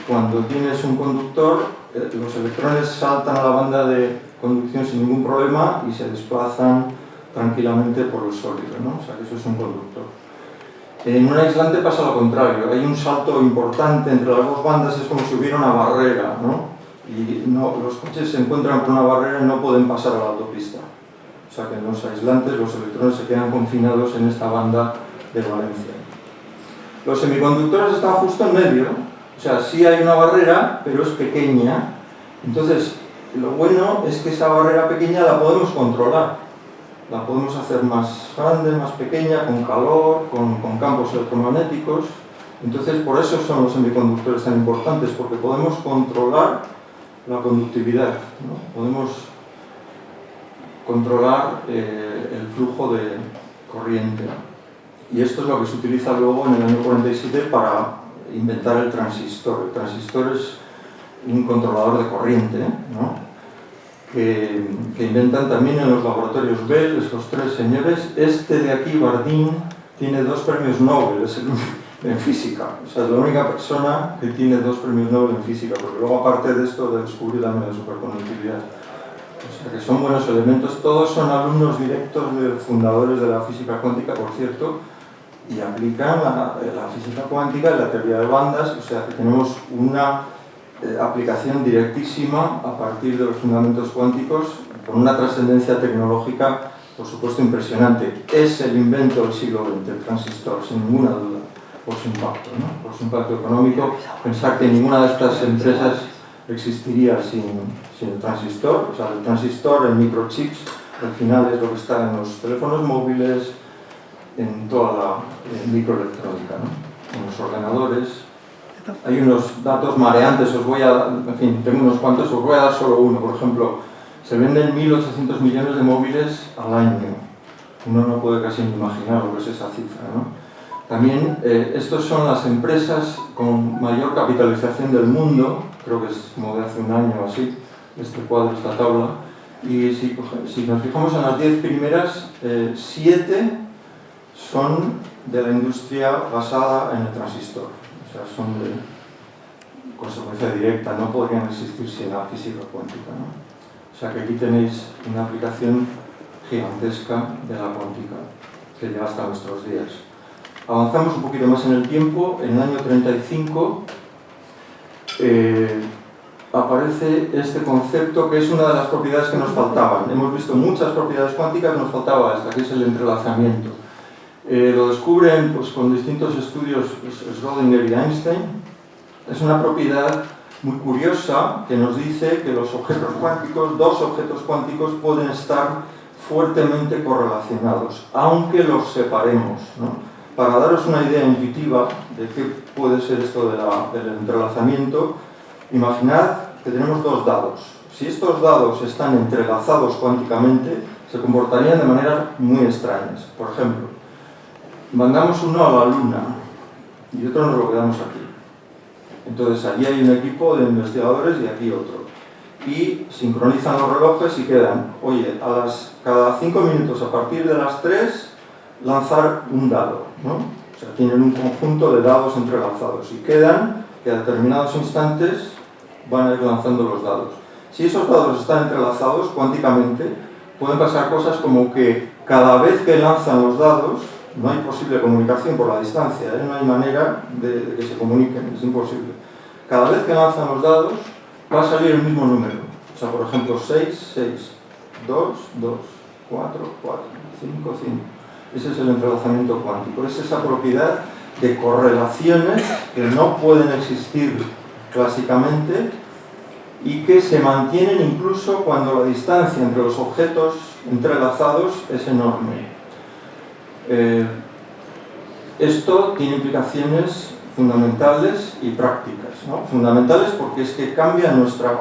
cuando tienes un conductor, los electrones saltan a la banda de conducción sin ningún problema y se desplazan tranquilamente por el sólido, ¿no? O sea, que eso es un conductor. En un aislante pasa lo contrario, hay un salto importante entre las dos bandas, es como si hubiera una barrera, ¿no? Y los coches se encuentran con una barrera y no pueden pasar a la autopista. O sea que en los aislantes los electrones se quedan confinados en esta banda de valencia. Los semiconductores están justo en medio, o sea, sí hay una barrera, pero es pequeña. Entonces, lo bueno es que esa barrera pequeña la podemos controlar. La podemos hacer más grande, más pequeña, con calor, con campos electromagnéticos. Entonces, por eso son los semiconductores tan importantes, porque podemos controlar la conductividad, ¿no? Podemos controlar el flujo de corriente. Y esto es lo que se utiliza luego en el año 47 para inventar el transistor. El transistor es un controlador de corriente, ¿no?, que inventan también en los laboratorios Bell, estos tres señores. Este de aquí, Bardeen, tiene 2 premios Nobel, es el único en física. O sea, es la única persona que tiene 2 premios Nobel en física, porque luego, aparte de esto, de descubrir también la superconductividad. O sea, que son buenos elementos. Todos son alumnos directos de fundadores de la física cuántica, por cierto, y aplican la física cuántica y la teoría de bandas. O sea, que tenemos una aplicación directísima a partir de los fundamentos cuánticos, con una trascendencia tecnológica, por supuesto, impresionante. Es el invento del siglo XX, el transistor, sin ninguna duda, por su impacto, ¿no?, por su impacto económico. Pensar que ninguna de estas empresas existiría sin el transistor. O sea, el transistor, el microchips, al final es lo que está en los teléfonos móviles, en toda la microelectrónica, ¿no?, en los ordenadores. Hay unos datos mareantes, en fin, tengo unos cuantos, os voy a dar solo uno. Por ejemplo, se venden 1.800 millones de móviles al año. Uno no puede casi ni imaginar lo que es esa cifra, ¿no? También, estos son las empresas con mayor capitalización del mundo, creo que es como de hace un año o así, este cuadro, esta tabla. Y si nos fijamos en las 10 primeras, 7 son de la industria basada en el transistor. O sea, son de consecuencia directa, no podrían existir sin la física cuántica, ¿no? O sea que aquí tenéis una aplicación gigantesca de la cuántica que llega hasta nuestros días. Avanzamos un poquito más en el tiempo. En el año 35 aparece este concepto, que es una de las propiedades que nos faltaban. Hemos visto muchas propiedades cuánticas, nos faltaba esta, que es el entrelazamiento. Lo descubren pues, con distintos estudios, Schrödinger y Einstein. Es una propiedad muy curiosa que nos dice que los objetos cuánticos, 2 objetos cuánticos, pueden estar fuertemente correlacionados, aunque los separemos, ¿no? para daros una idea intuitiva de qué puede ser esto del entrelazamiento, imaginad que tenemos dos dados. Si estos dados están entrelazados cuánticamente, se comportarían de maneras muy extrañas. Por ejemplo, mandamos uno a la Luna y otro nos lo quedamos aquí. Entonces allí hay un equipo de investigadores y aquí otro. Y sincronizan los relojes y quedan, oye, cada 5 minutos a partir de las 3 lanzar un dado, ¿no? O sea, tienen un conjunto de dados entrelazados y quedan que a determinados instantes van a ir lanzando los dados. Si esos dados están entrelazados cuánticamente, pueden pasar cosas como que cada vez que lanzan los dados, no hay posible comunicación por la distancia, no hay manera de que se comuniquen, es imposible. Cada vez que lanzan los dados, va a salir el mismo número. O sea, por ejemplo, 6, 6, 2, 2, 4, 4, 5, 5. Ese es el entrelazamiento cuántico. Es esa propiedad de correlaciones que no pueden existir clásicamente y que se mantienen incluso cuando la distancia entre los objetos entrelazados es enorme. Esto tiene implicaciones fundamentales y prácticas, ¿no? Fundamentales porque es que cambia nuestra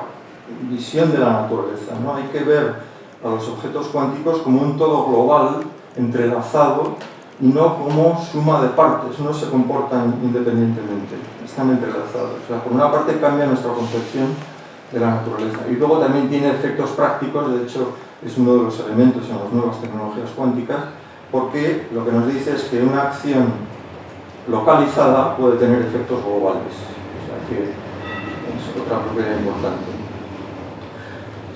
visión de la naturaleza, ¿no? Hay que ver a los objetos cuánticos como un todo global, entrelazado, y no como suma de partes, no se comportan independientemente, están entrelazados. O sea, por una parte cambia nuestra concepción de la naturaleza. Y luego también tiene efectos prácticos, de hecho es uno de los elementos en las nuevas tecnologías cuánticas, porque lo que nos dice es que una acción localizada puede tener efectos globales. O sea que es otra propiedad importante.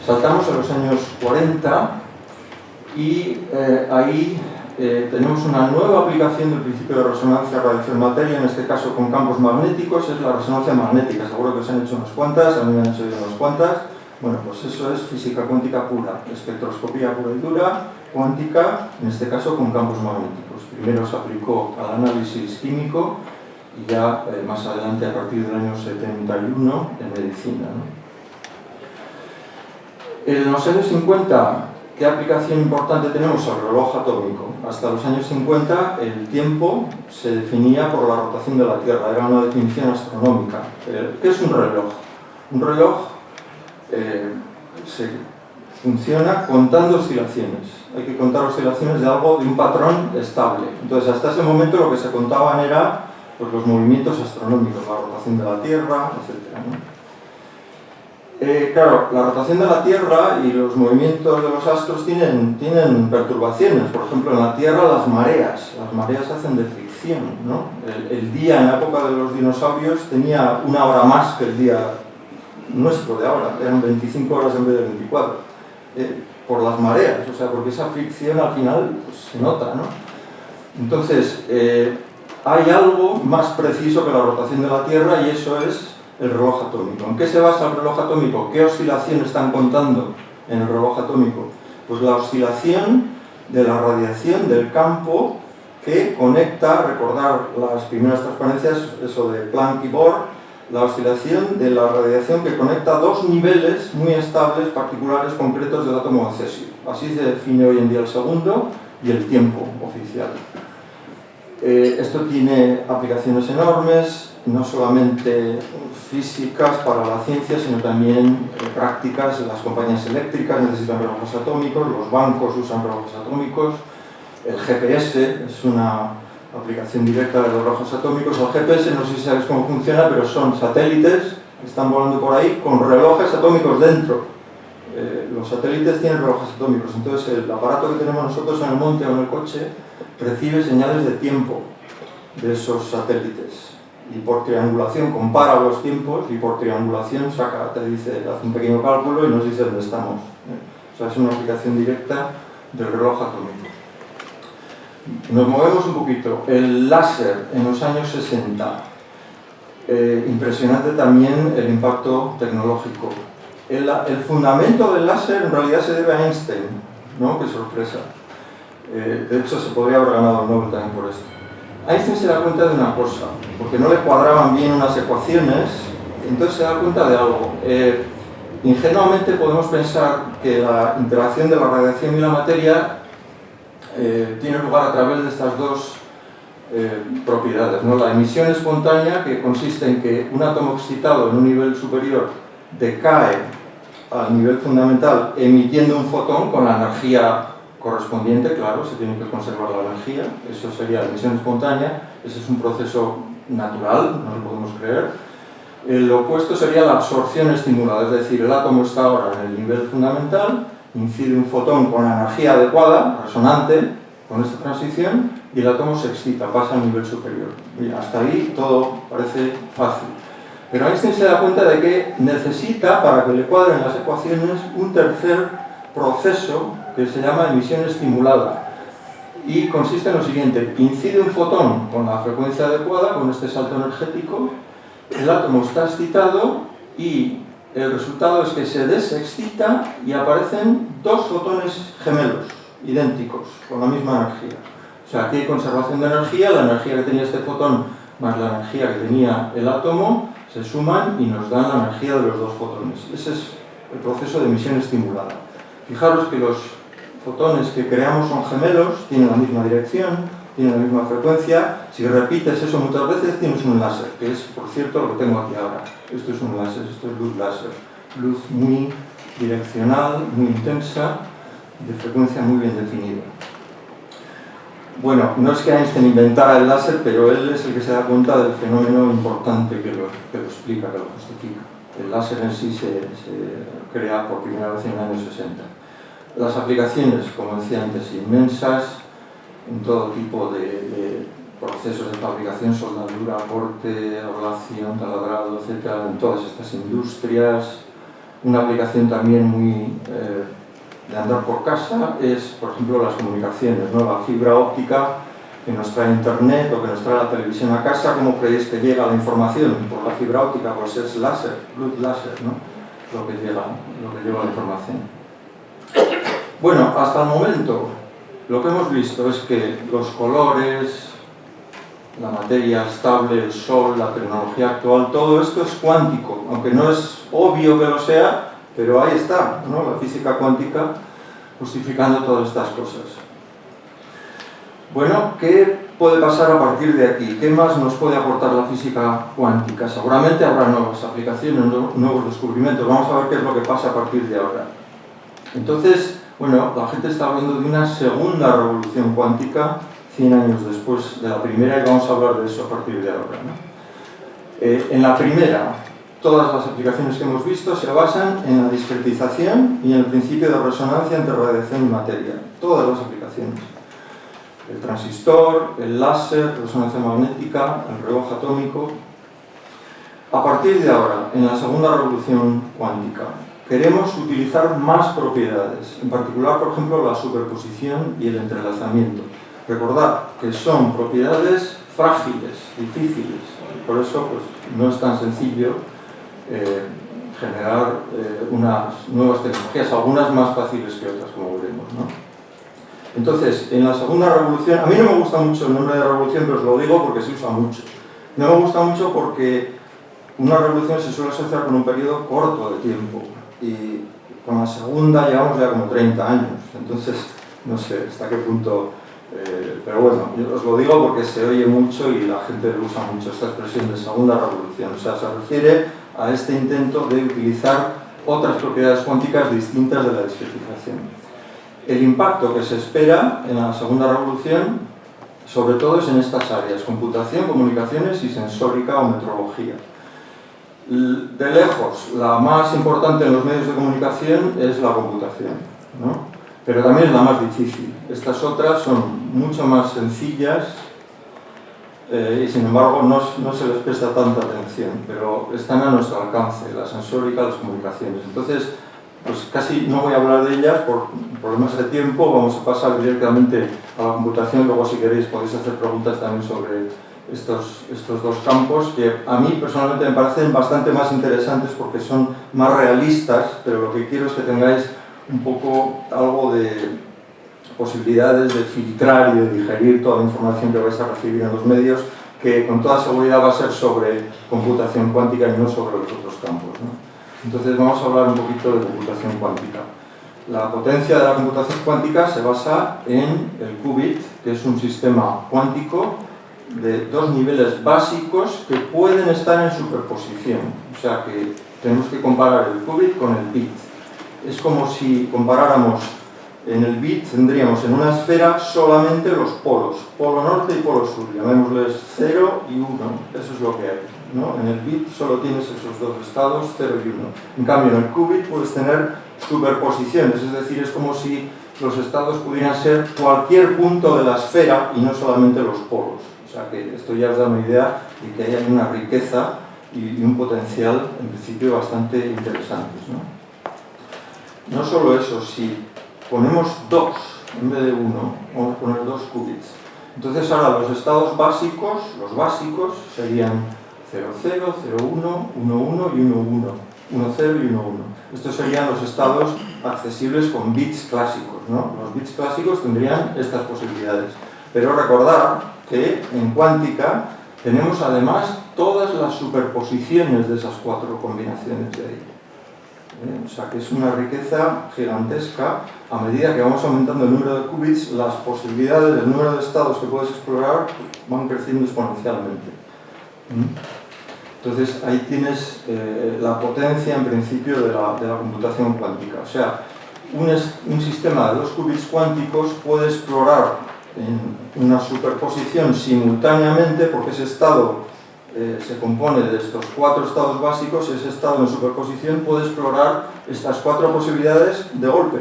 Saltamos a los años 40 y ahí tenemos una nueva aplicación del principio de resonancia radiación-materia, en este caso con campos magnéticos, es la resonancia magnética. Seguro que os han hecho unas cuantas, a mí me han hecho unas cuantas. Bueno, pues eso es física cuántica pura, espectroscopía pura y dura, cuántica, en este caso con campos magnéticos. Primero se aplicó al análisis químico y ya más adelante, a partir del año 71, en medicina, ¿no? En los años 50, ¿qué aplicación importante tenemos? El reloj atómico. Hasta los años 50 el tiempo se definía por la rotación de la Tierra, era una definición astronómica. ¿Qué es un reloj? Un reloj funciona contando oscilaciones. Hay que contar oscilaciones de algo, de un patrón estable. Entonces, hasta ese momento lo que se contaban era pues, los movimientos astronómicos, la rotación de la Tierra, etc., ¿no? Claro, la rotación de la Tierra y los movimientos de los astros tienen perturbaciones. Por ejemplo, en la Tierra las mareas hacen de fricción, ¿no? El día en la época de los dinosaurios tenía una hora más que el día nuestro de ahora, eran 25 horas en vez de 24, por las mareas, o sea, porque esa fricción al final pues, se nota, ¿no? Entonces, hay algo más preciso que la rotación de la Tierra y eso es el reloj atómico. ¿En qué se basa el reloj atómico? ¿Qué oscilación están contando en el reloj atómico? Pues la oscilación de la radiación del campo que conecta, recordar las primeras transparencias, eso de Planck y Bohr, la oscilación de la radiación que conecta dos niveles muy estables, particulares, concretos del átomo de cesio. Así se define hoy en día el segundo y el tiempo oficial. Esto tiene aplicaciones enormes, no solamente físicas para la ciencia, sino también prácticas. Las compañías eléctricas necesitan relojes atómicos, los bancos usan relojes atómicos, el GPS es una aplicación directa de los relojes atómicos. El GPS, no sé si sabes cómo funciona, pero son satélites que están volando por ahí con relojes atómicos dentro. Los satélites tienen relojes atómicos, entonces el aparato que tenemos nosotros en el monte o en el coche recibe señales de tiempo de esos satélites. Y por triangulación compara los tiempos y por triangulación saca, te dice, hace un pequeño cálculo y nos dice dónde estamos. O sea, es una aplicación directa del reloj atómico. Nos movemos un poquito. El láser en los años 60. Impresionante también el impacto tecnológico. El fundamento del láser en realidad se debe a Einstein, ¿no? Qué sorpresa. De hecho, se podría haber ganado el Nobel también por esto. Einstein se da cuenta de una cosa, porque no le cuadraban bien unas ecuaciones, entonces se da cuenta de algo. Ingenuamente podemos pensar que la interacción de la radiación y la materia tiene lugar a través de estas dos propiedades, ¿no? La emisión espontánea, que consiste en que un átomo excitado en un nivel superior decae al nivel fundamental emitiendo un fotón con la energía correspondiente, claro, se tiene que conservar la energía, eso sería la emisión espontánea, ese es un proceso natural, no lo podemos creer. El opuesto sería la absorción estimulada, es decir, el átomo está ahora en el nivel fundamental, incide un fotón con la energía adecuada, resonante, con esta transición, y el átomo se excita, pasa al nivel superior. Y hasta ahí todo parece fácil. Pero Einstein se da cuenta de que necesita, para que le cuadren las ecuaciones, un tercer proceso que se llama emisión estimulada. Y consiste en lo siguiente: incide un fotón con la frecuencia adecuada, con este salto energético, el átomo está excitado y el resultado es que se desexcita y aparecen dos fotones gemelos, idénticos, con la misma energía. O sea, aquí hay conservación de energía, la energía que tenía este fotón más la energía que tenía el átomo se suman y nos dan la energía de los dos fotones. Ese es el proceso de emisión estimulada. Fijaros que los fotones que creamos son gemelos, tienen la misma dirección, tienen la misma frecuencia. Si repites eso muchas veces tienes un láser, que es, por cierto, lo que tengo aquí ahora. Esto es un láser, esto es luz láser. Luz muy direccional, muy intensa, de frecuencia muy bien definida. Bueno, no es que Einstein inventara el láser, pero él es el que se da cuenta del fenómeno importante que lo explica, que lo justifica. El láser en sí se crea por primera vez en los años 60. Las aplicaciones, como decía antes, inmensas, en todo tipo de procesos de fabricación, soldadura, corte, ablación, taladrado, etc., en todas estas industrias. Una aplicación también muy de andar por casa es, por ejemplo, las comunicaciones, ¿no? La fibra óptica que nos trae internet o que nos trae la televisión a casa. ¿Cómo creéis que llega la información por la fibra óptica? Pues es láser, luz láser, ¿no? Lo que lleva la información. Bueno, hasta el momento lo que hemos visto es que los colores, la materia estable, el sol, la tecnología actual, todo esto es cuántico, aunque no es obvio que lo sea, pero ahí está, ¿no? La física cuántica justificando todas estas cosas. Bueno, ¿qué puede pasar a partir de aquí? ¿Qué más nos puede aportar la física cuántica? Seguramente habrá nuevas aplicaciones, nuevos descubrimientos. Vamos a ver qué es lo que pasa a partir de ahora. Entonces, bueno, la gente está hablando de una segunda revolución cuántica 100 años después de la primera, y vamos a hablar de eso a partir de ahora, ¿no? En la primera, todas las aplicaciones que hemos visto se basan en la discretización y en el principio de resonancia entre radiación y materia. Todas las aplicaciones. El transistor, el láser, resonancia magnética, el reloj atómico. A partir de ahora, en la segunda revolución cuántica, queremos utilizar más propiedades, en particular, por ejemplo, la superposición y el entrelazamiento. Recordad que son propiedades frágiles, difíciles, por eso pues, no es tan sencillo generar unas nuevas tecnologías, algunas más fáciles que otras, como veremos, ¿no? Entonces, en la segunda revolución, a mí no me gusta mucho el nombre de revolución, pero os lo digo porque se usa mucho. No me gusta mucho porque una revolución se suele asociar con un periodo corto de tiempo, y con la segunda llevamos ya como 30 años, entonces no sé hasta qué punto, pero bueno, yo os lo digo porque se oye mucho y la gente usa mucho esta expresión de segunda revolución, o sea, se refiere a este intento de utilizar otras propiedades cuánticas distintas de la discretización. El impacto que se espera en la segunda revolución, sobre todo, es en estas áreas: computación, comunicaciones y sensórica o metrología. De lejos, la más importante en los medios de comunicación es la computación, ¿no? Pero también es la más difícil. Estas otras son mucho más sencillas y sin embargo no se les presta tanta atención, pero están a nuestro alcance, la sensórica, las comunicaciones. Entonces, pues casi no voy a hablar de ellas por problemas de tiempo, vamos a pasar directamente a la computación. Luego, si queréis, podéis hacer preguntas también sobre estos dos campos, que a mí personalmente me parecen bastante más interesantes porque son más realistas, pero lo que quiero es que tengáis un poco algo de posibilidades de filtrar y de digerir toda la información que vais a recibir en los medios, que con toda seguridad va a ser sobre computación cuántica y no sobre los otros campos, ¿no? Entonces vamos a hablar un poquito de computación cuántica. La potencia de la computación cuántica se basa en el qubit, que es un sistema cuántico de dos niveles básicos que pueden estar en superposición. O sea que tenemos que comparar el qubit con el bit. Es como si comparáramos en el bit, tendríamos en una esfera solamente los polos, polo norte y polo sur, llamémosles 0 y 1, eso es lo que hay, ¿no? En el bit solo tienes esos dos estados, 0 y 1. En cambio, en el qubit puedes tener superposiciones, es decir, es como si los estados pudieran ser cualquier punto de la esfera y no solamente los polos. O sea que esto ya os da una idea de que hay una riqueza y un potencial, en principio, bastante interesantes, ¿no? No solo eso, si ponemos 2 en vez de 1, vamos a poner 2 qubits. Entonces ahora los estados básicos, los básicos, serían 0, 0, 0, 1, 1, 1 y 1, 1. 1, 0 y 1, 1. Estos serían los estados accesibles con bits clásicos, ¿no? Los bits clásicos tendrían estas posibilidades. Pero recordad que en cuántica tenemos además todas las superposiciones de esas 4 combinaciones de ahí. O sea que es una riqueza gigantesca. A medida que vamos aumentando el número de qubits, las posibilidades del número de estados que puedes explorar van creciendo exponencialmente. Entonces ahí tienes la potencia en principio de la computación cuántica. O sea, un sistema de 2 qubits cuánticos puede explorar en una superposición simultáneamente, porque ese estado se compone de estos 4 estados básicos. Ese estado en superposición puede explorar estas 4 posibilidades de golpe,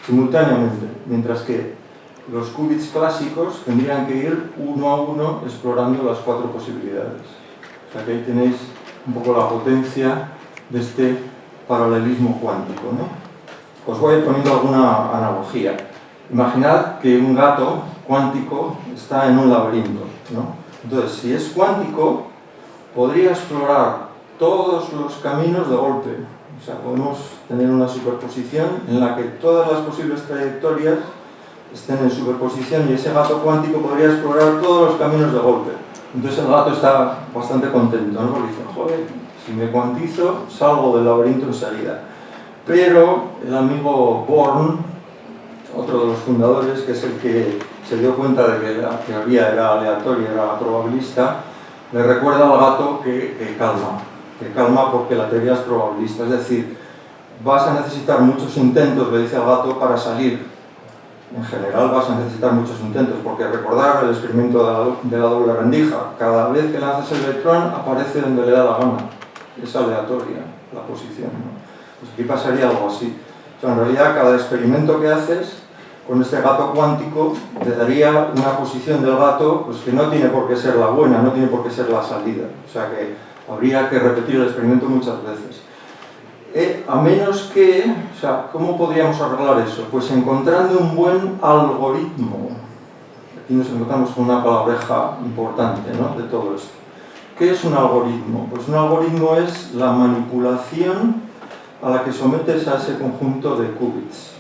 simultáneamente, mientras que los qubits clásicos tendrían que ir uno a uno explorando las 4 posibilidades. O sea que ahí tenéis un poco la potencia de este paralelismo cuántico, ¿no? Os voy poniendo alguna analogía. Imaginad que un gato cuántico está en un laberinto, ¿no? Entonces, si es cuántico, podría explorar todos los caminos de golpe. O sea, podemos tener una superposición en la que todas las posibles trayectorias estén en superposición y ese gato cuántico podría explorar todos los caminos de golpe. Entonces el gato está bastante contento, ¿no? Porque dice, joder, si me cuantizo, salgo del laberinto enseguida. Pero el amigo Born, otro de los fundadores, que es el que se dio cuenta de que la teoría era aleatoria, era probabilista, le recuerda al gato que calma porque la teoría es probabilista. Es decir, vas a necesitar muchos intentos, le dice al gato, para salir. En general vas a necesitar muchos intentos, porque recordar el experimento de la doble rendija, cada vez que lanzas el electrón aparece donde le da la gana, es aleatoria la posición, ¿no? Pues aquí pasaría algo así. O sea, en realidad cada experimento que haces con este gato cuántico te daría una posición del gato pues, que no tiene por qué ser la buena, no tiene por qué ser la salida. O sea que habría que repetir el experimento muchas veces. A menos que, o sea, ¿cómo podríamos arreglar eso? Pues encontrando un buen algoritmo. Aquí nos encontramos con una palabreja importante, ¿no?, de todo esto. ¿Qué es un algoritmo? Pues un algoritmo es la manipulación a la que sometes a ese conjunto de qubits.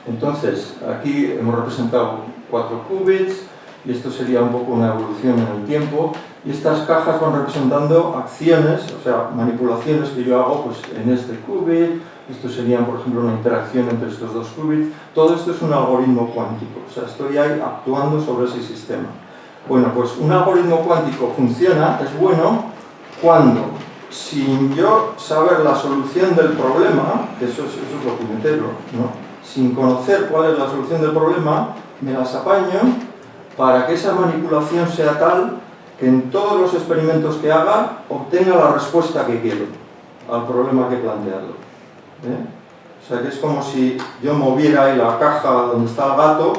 Entonces, aquí hemos representado 4 qubits, y esto sería un poco una evolución en el tiempo, y estas cajas van representando acciones, o sea, manipulaciones que yo hago pues, en este qubit. Esto sería, por ejemplo, una interacción entre estos 2 qubits. Todo esto es un algoritmo cuántico, o sea, estoy ahí actuando sobre ese sistema. Bueno, pues un algoritmo cuántico funciona, es bueno, cuando, sin yo saber la solución del problema, que eso es lo puñetero, ¿no?, sin conocer cuál es la solución del problema, me las apaño para que esa manipulación sea tal que en todos los experimentos que haga obtenga la respuesta que quiero al problema que he planteado. O sea que es como si yo moviera ahí la caja donde está el gato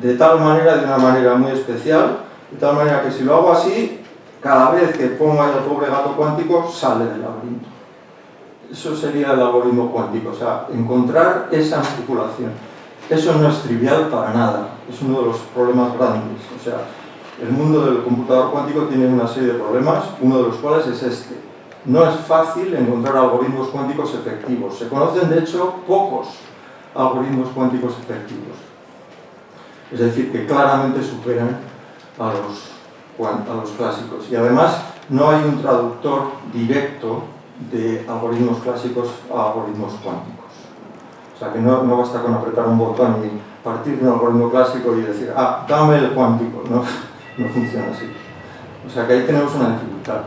de tal manera, de una manera muy especial, de tal manera que si lo hago así, cada vez que pongo ahí al pobre gato cuántico sale del laberinto. Eso sería el algoritmo cuántico, o sea, encontrar esa manipulación. Eso no es trivial para nada, es uno de los problemas grandes. O sea, el mundo del computador cuántico tiene una serie de problemas, uno de los cuales es este. No es fácil encontrar algoritmos cuánticos efectivos. Se conocen, de hecho, pocos algoritmos cuánticos efectivos. Es decir, que claramente superan a los clásicos. Y además, no hay un traductor directo de algoritmos clásicos a algoritmos cuánticos. O sea, que no basta con apretar un botón y partir de un algoritmo clásico y decir, dame el cuántico. No funciona así. O sea que ahí tenemos una dificultad.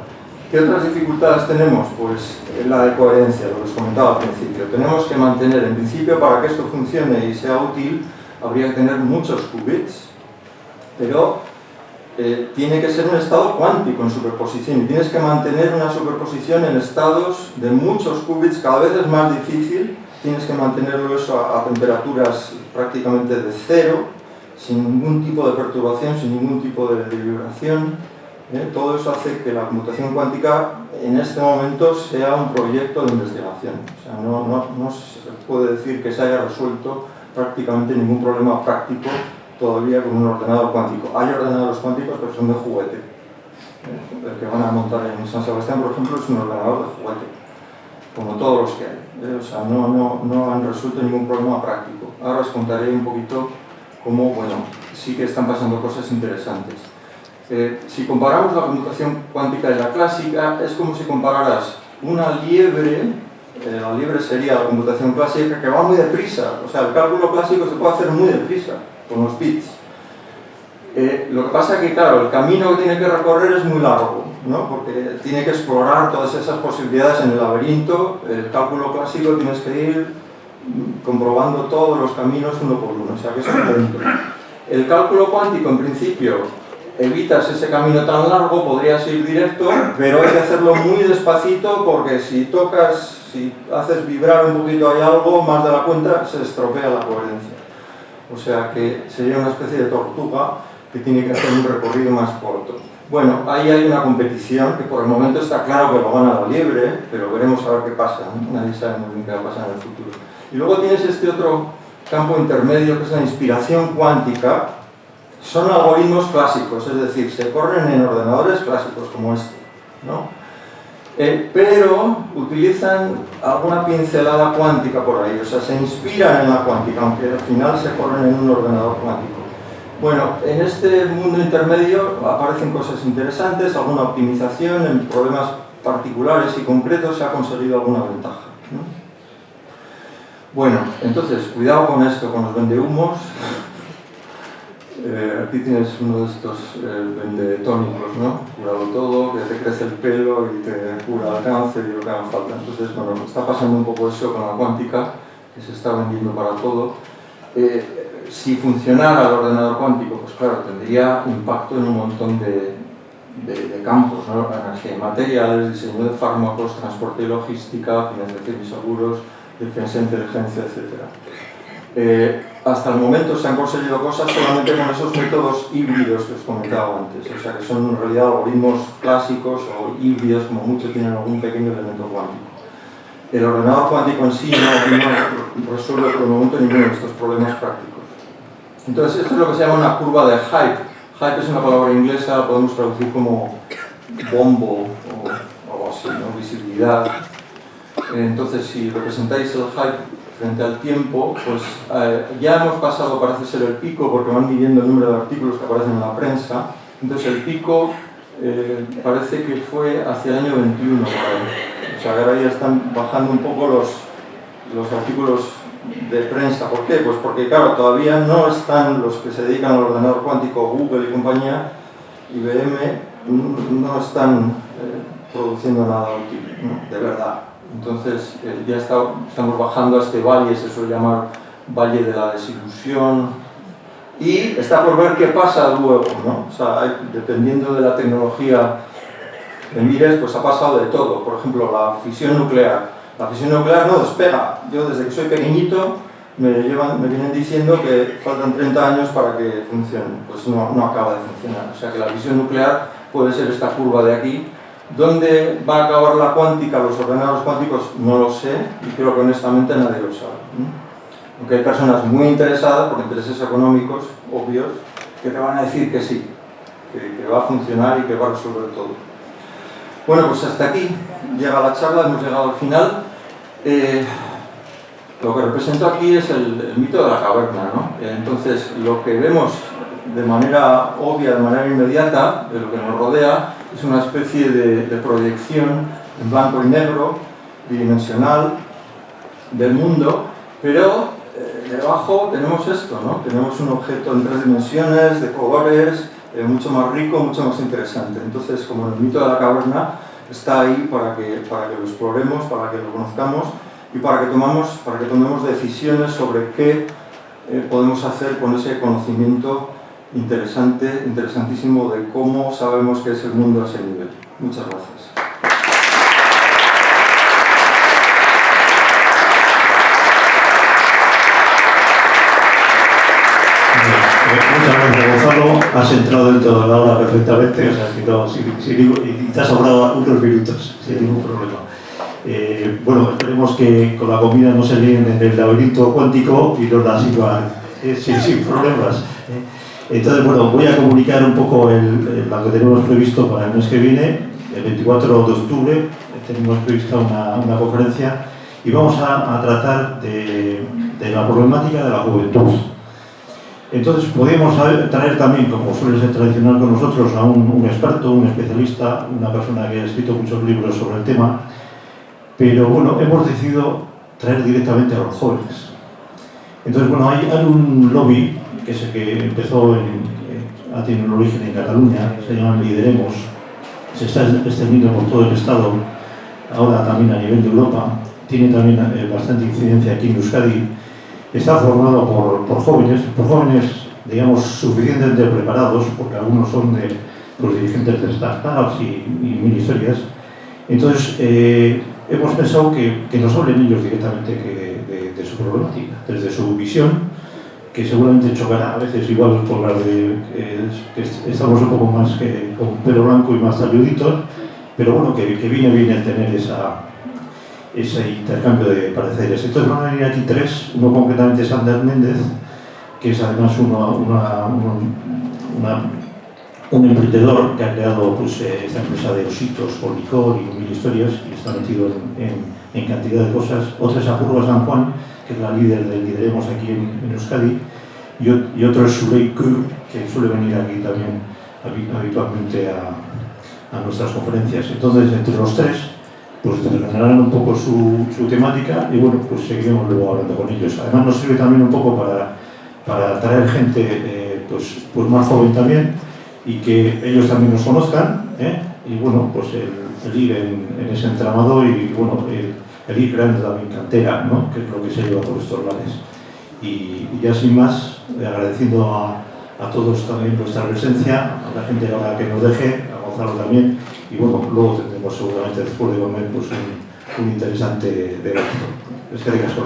¿Qué otras dificultades tenemos? Pues la de coherencia, lo que os comentaba al principio. Tenemos que mantener, en principio, para que esto funcione y sea útil, habría que tener muchos qubits, pero tiene que ser un estado cuántico en superposición y tienes que mantener una superposición en estados de muchos qubits, cada vez es más difícil, tienes que mantenerlo eso a temperaturas prácticamente de cero, sin ningún tipo de perturbación, sin ningún tipo de vibración. Todo eso hace que la computación cuántica en este momento sea un proyecto de investigación. O sea, no se puede decir que se haya resuelto prácticamente ningún problema práctico todavía con un ordenador cuántico. Hay ordenadores cuánticos, pero son de juguete. El que van a montar en San Sebastián, por ejemplo, es un ordenador de juguete, como todos los que hay. O sea, no han resuelto ningún problema práctico. Ahora os contaré un poquito cómo, bueno, sí que están pasando cosas interesantes. Si comparamos la computación cuántica y la clásica, es como si compararas una liebre, la liebre sería la computación clásica, que va muy deprisa. O sea, el cálculo clásico se puede hacer muy deprisa, con los bits. Lo que pasa es que, claro, el camino que tiene que recorrer es muy largo, ¿no? Porque tiene que explorar todas esas posibilidades en el laberinto. El cálculo clásico tienes que ir comprobando todos los caminos uno por uno, o sea que es muy lento. El cálculo cuántico, en principio, evitas ese camino tan largo, podrías ir directo, pero hay que hacerlo muy despacito porque si tocas, si haces vibrar un poquito ahí algo, más de la cuenta, se estropea la coherencia. O sea que sería una especie de tortuga que tiene que hacer un recorrido más corto. Bueno, ahí hay una competición que por el momento está claro que lo gana la liebre, pero veremos a ver qué pasa, ¿no? Nadie sabe muy bien qué va a pasar en el futuro. Y luego tienes este otro campo intermedio que es la inspiración cuántica. Son algoritmos clásicos, es decir, se corren en ordenadores clásicos como este, ¿no? Pero utilizan alguna pincelada cuántica por ahí, o sea, se inspiran en la cuántica, aunque al final se corren en un ordenador cuántico. Bueno, en este mundo intermedio aparecen cosas interesantes, alguna optimización, en problemas particulares y concretos se ha conseguido alguna ventaja, ¿no? Bueno, entonces, cuidado con esto, con los vendehumos. Aquí tienes uno de estos vendetónicos, ¿no? Curado todo, que te crece el pelo y te cura el cáncer y lo que haga falta. Entonces, bueno, está pasando un poco eso con la cuántica, que se está vendiendo para todo. Si funcionara el ordenador cuántico, pues claro, tendría impacto en un montón de campos, ¿no? Energía y materiales, diseño de fármacos, transporte y logística, financiación y seguros, defensa e inteligencia, etc. Hasta el momento se han conseguido cosas solamente con esos métodos híbridos que os comentaba antes, o sea que son en realidad algoritmos clásicos o híbridos, como mucho tienen algún pequeño elemento cuántico. El ordenador cuántico en sí no resuelve por el momento ninguno de estos problemas prácticos. Entonces esto es lo que se llama una curva de Hype. Hype es una palabra inglesa, la podemos traducir como bombo o algo así, ¿no? Visibilidad. Entonces si representáis el Hype frente al tiempo, pues ya hemos pasado, parece ser el pico, porque van midiendo el número de artículos que aparecen en la prensa. Entonces el pico parece que fue hacia el año 21, por ahí. O sea, ahora ya están bajando un poco los artículos de prensa. ¿Por qué? Pues porque, claro, todavía no están los que se dedican al ordenador cuántico, Google y compañía, IBM, no están produciendo nada útil, ¿no? De verdad. Entonces ya estamos bajando a este valle, se suele llamar valle de la desilusión, y está por ver qué pasa luego, ¿no? O sea, dependiendo de la tecnología que mires, pues ha pasado de todo. Por ejemplo, la fisión nuclear. La fisión nuclear no despega. Yo desde que soy pequeñito me vienen diciendo que faltan 30 años para que funcione. Pues no acaba de funcionar. O sea que la fisión nuclear puede ser esta curva de aquí. ¿Dónde va a acabar la cuántica, los ordenadores cuánticos? No lo sé, y creo que honestamente nadie lo sabe, ¿no? Aunque hay personas muy interesadas, por intereses económicos, obvios, que te van a decir que sí, que va a funcionar y que va a resolver todo. Bueno, pues hasta aquí llega la charla, hemos llegado al final. Lo que represento aquí es el mito de la caverna, ¿no? Entonces, lo que vemos de manera obvia, de manera inmediata, de lo que nos rodea, es una especie de proyección en blanco y negro, bidimensional, del mundo, pero debajo tenemos esto, ¿no? Tenemos un objeto en 3 dimensiones, de colores, mucho más rico, mucho más interesante. Entonces, como el mito de la caverna está ahí para que lo exploremos, para que lo conozcamos y para que tomemos decisiones sobre qué podemos hacer con ese conocimiento interesantísimo de cómo sabemos que es el mundo a ese nivel. Muchas gracias. Muchas gracias, Gonzalo. Has entrado dentro de la hora perfectamente, o sea, y te has sobrado unos minutos, sin ningún problema. Bueno, esperemos que con la comida no se líen en el laberinto cuántico y nos la sirvan sin problemas. Entonces, bueno, voy a comunicar un poco lo que tenemos previsto para el mes que viene. El 24 de octubre tenemos prevista una conferencia y vamos a tratar de la problemática de la juventud. Entonces podemos traer también, como suele ser tradicional con nosotros, a un experto, un especialista, una persona que ha escrito muchos libros sobre el tema, pero bueno, hemos decidido traer directamente a los jóvenes. Entonces, bueno, hay un lobby que es el que empezó, tiene un origen en Cataluña, se llama Lideremos, se está extendiendo por todo el Estado, ahora también a nivel de Europa, tiene también bastante incidencia aquí en Euskadi. Está formado por jóvenes, digamos, suficientemente preparados, porque algunos son de los dirigentes de startups y mil historias. Entonces, hemos pensado que nos hablen ellos directamente de su problemática, desde su visión, que seguramente chocará a veces igual por la de que estamos un poco más con pelo blanco y más taluditos, pero bueno, que viene bien el tener ese intercambio de pareceres. Entonces van a venir aquí tres, uno concretamente es Ander Méndez, que es además un emprendedor que ha creado pues, esta empresa de ositos con licor y mil historias y está metido en cantidad de cosas. Otra es Apurua San Juan, que es la líder del Lideremos aquí en Euskadi, y otro es Surey Kur, que suele venir aquí también habitualmente a nuestras conferencias. Entonces, entre los tres, pues desgranarán un poco su temática y bueno, pues seguiremos luego hablando con ellos. Además nos sirve también un poco para traer gente pues más joven también y que ellos también nos conozcan, y bueno, pues el ir en ese entramado y bueno, el ir creando también cantera, ¿no? Que es lo que se lleva por estos lares. Y ya sin más, agradeciendo a todos también vuestra presencia, a la gente ahora que nos deje, a Gonzalo también, y bueno, luego tendremos seguramente después de comer pues un interesante debate. Es que de caso,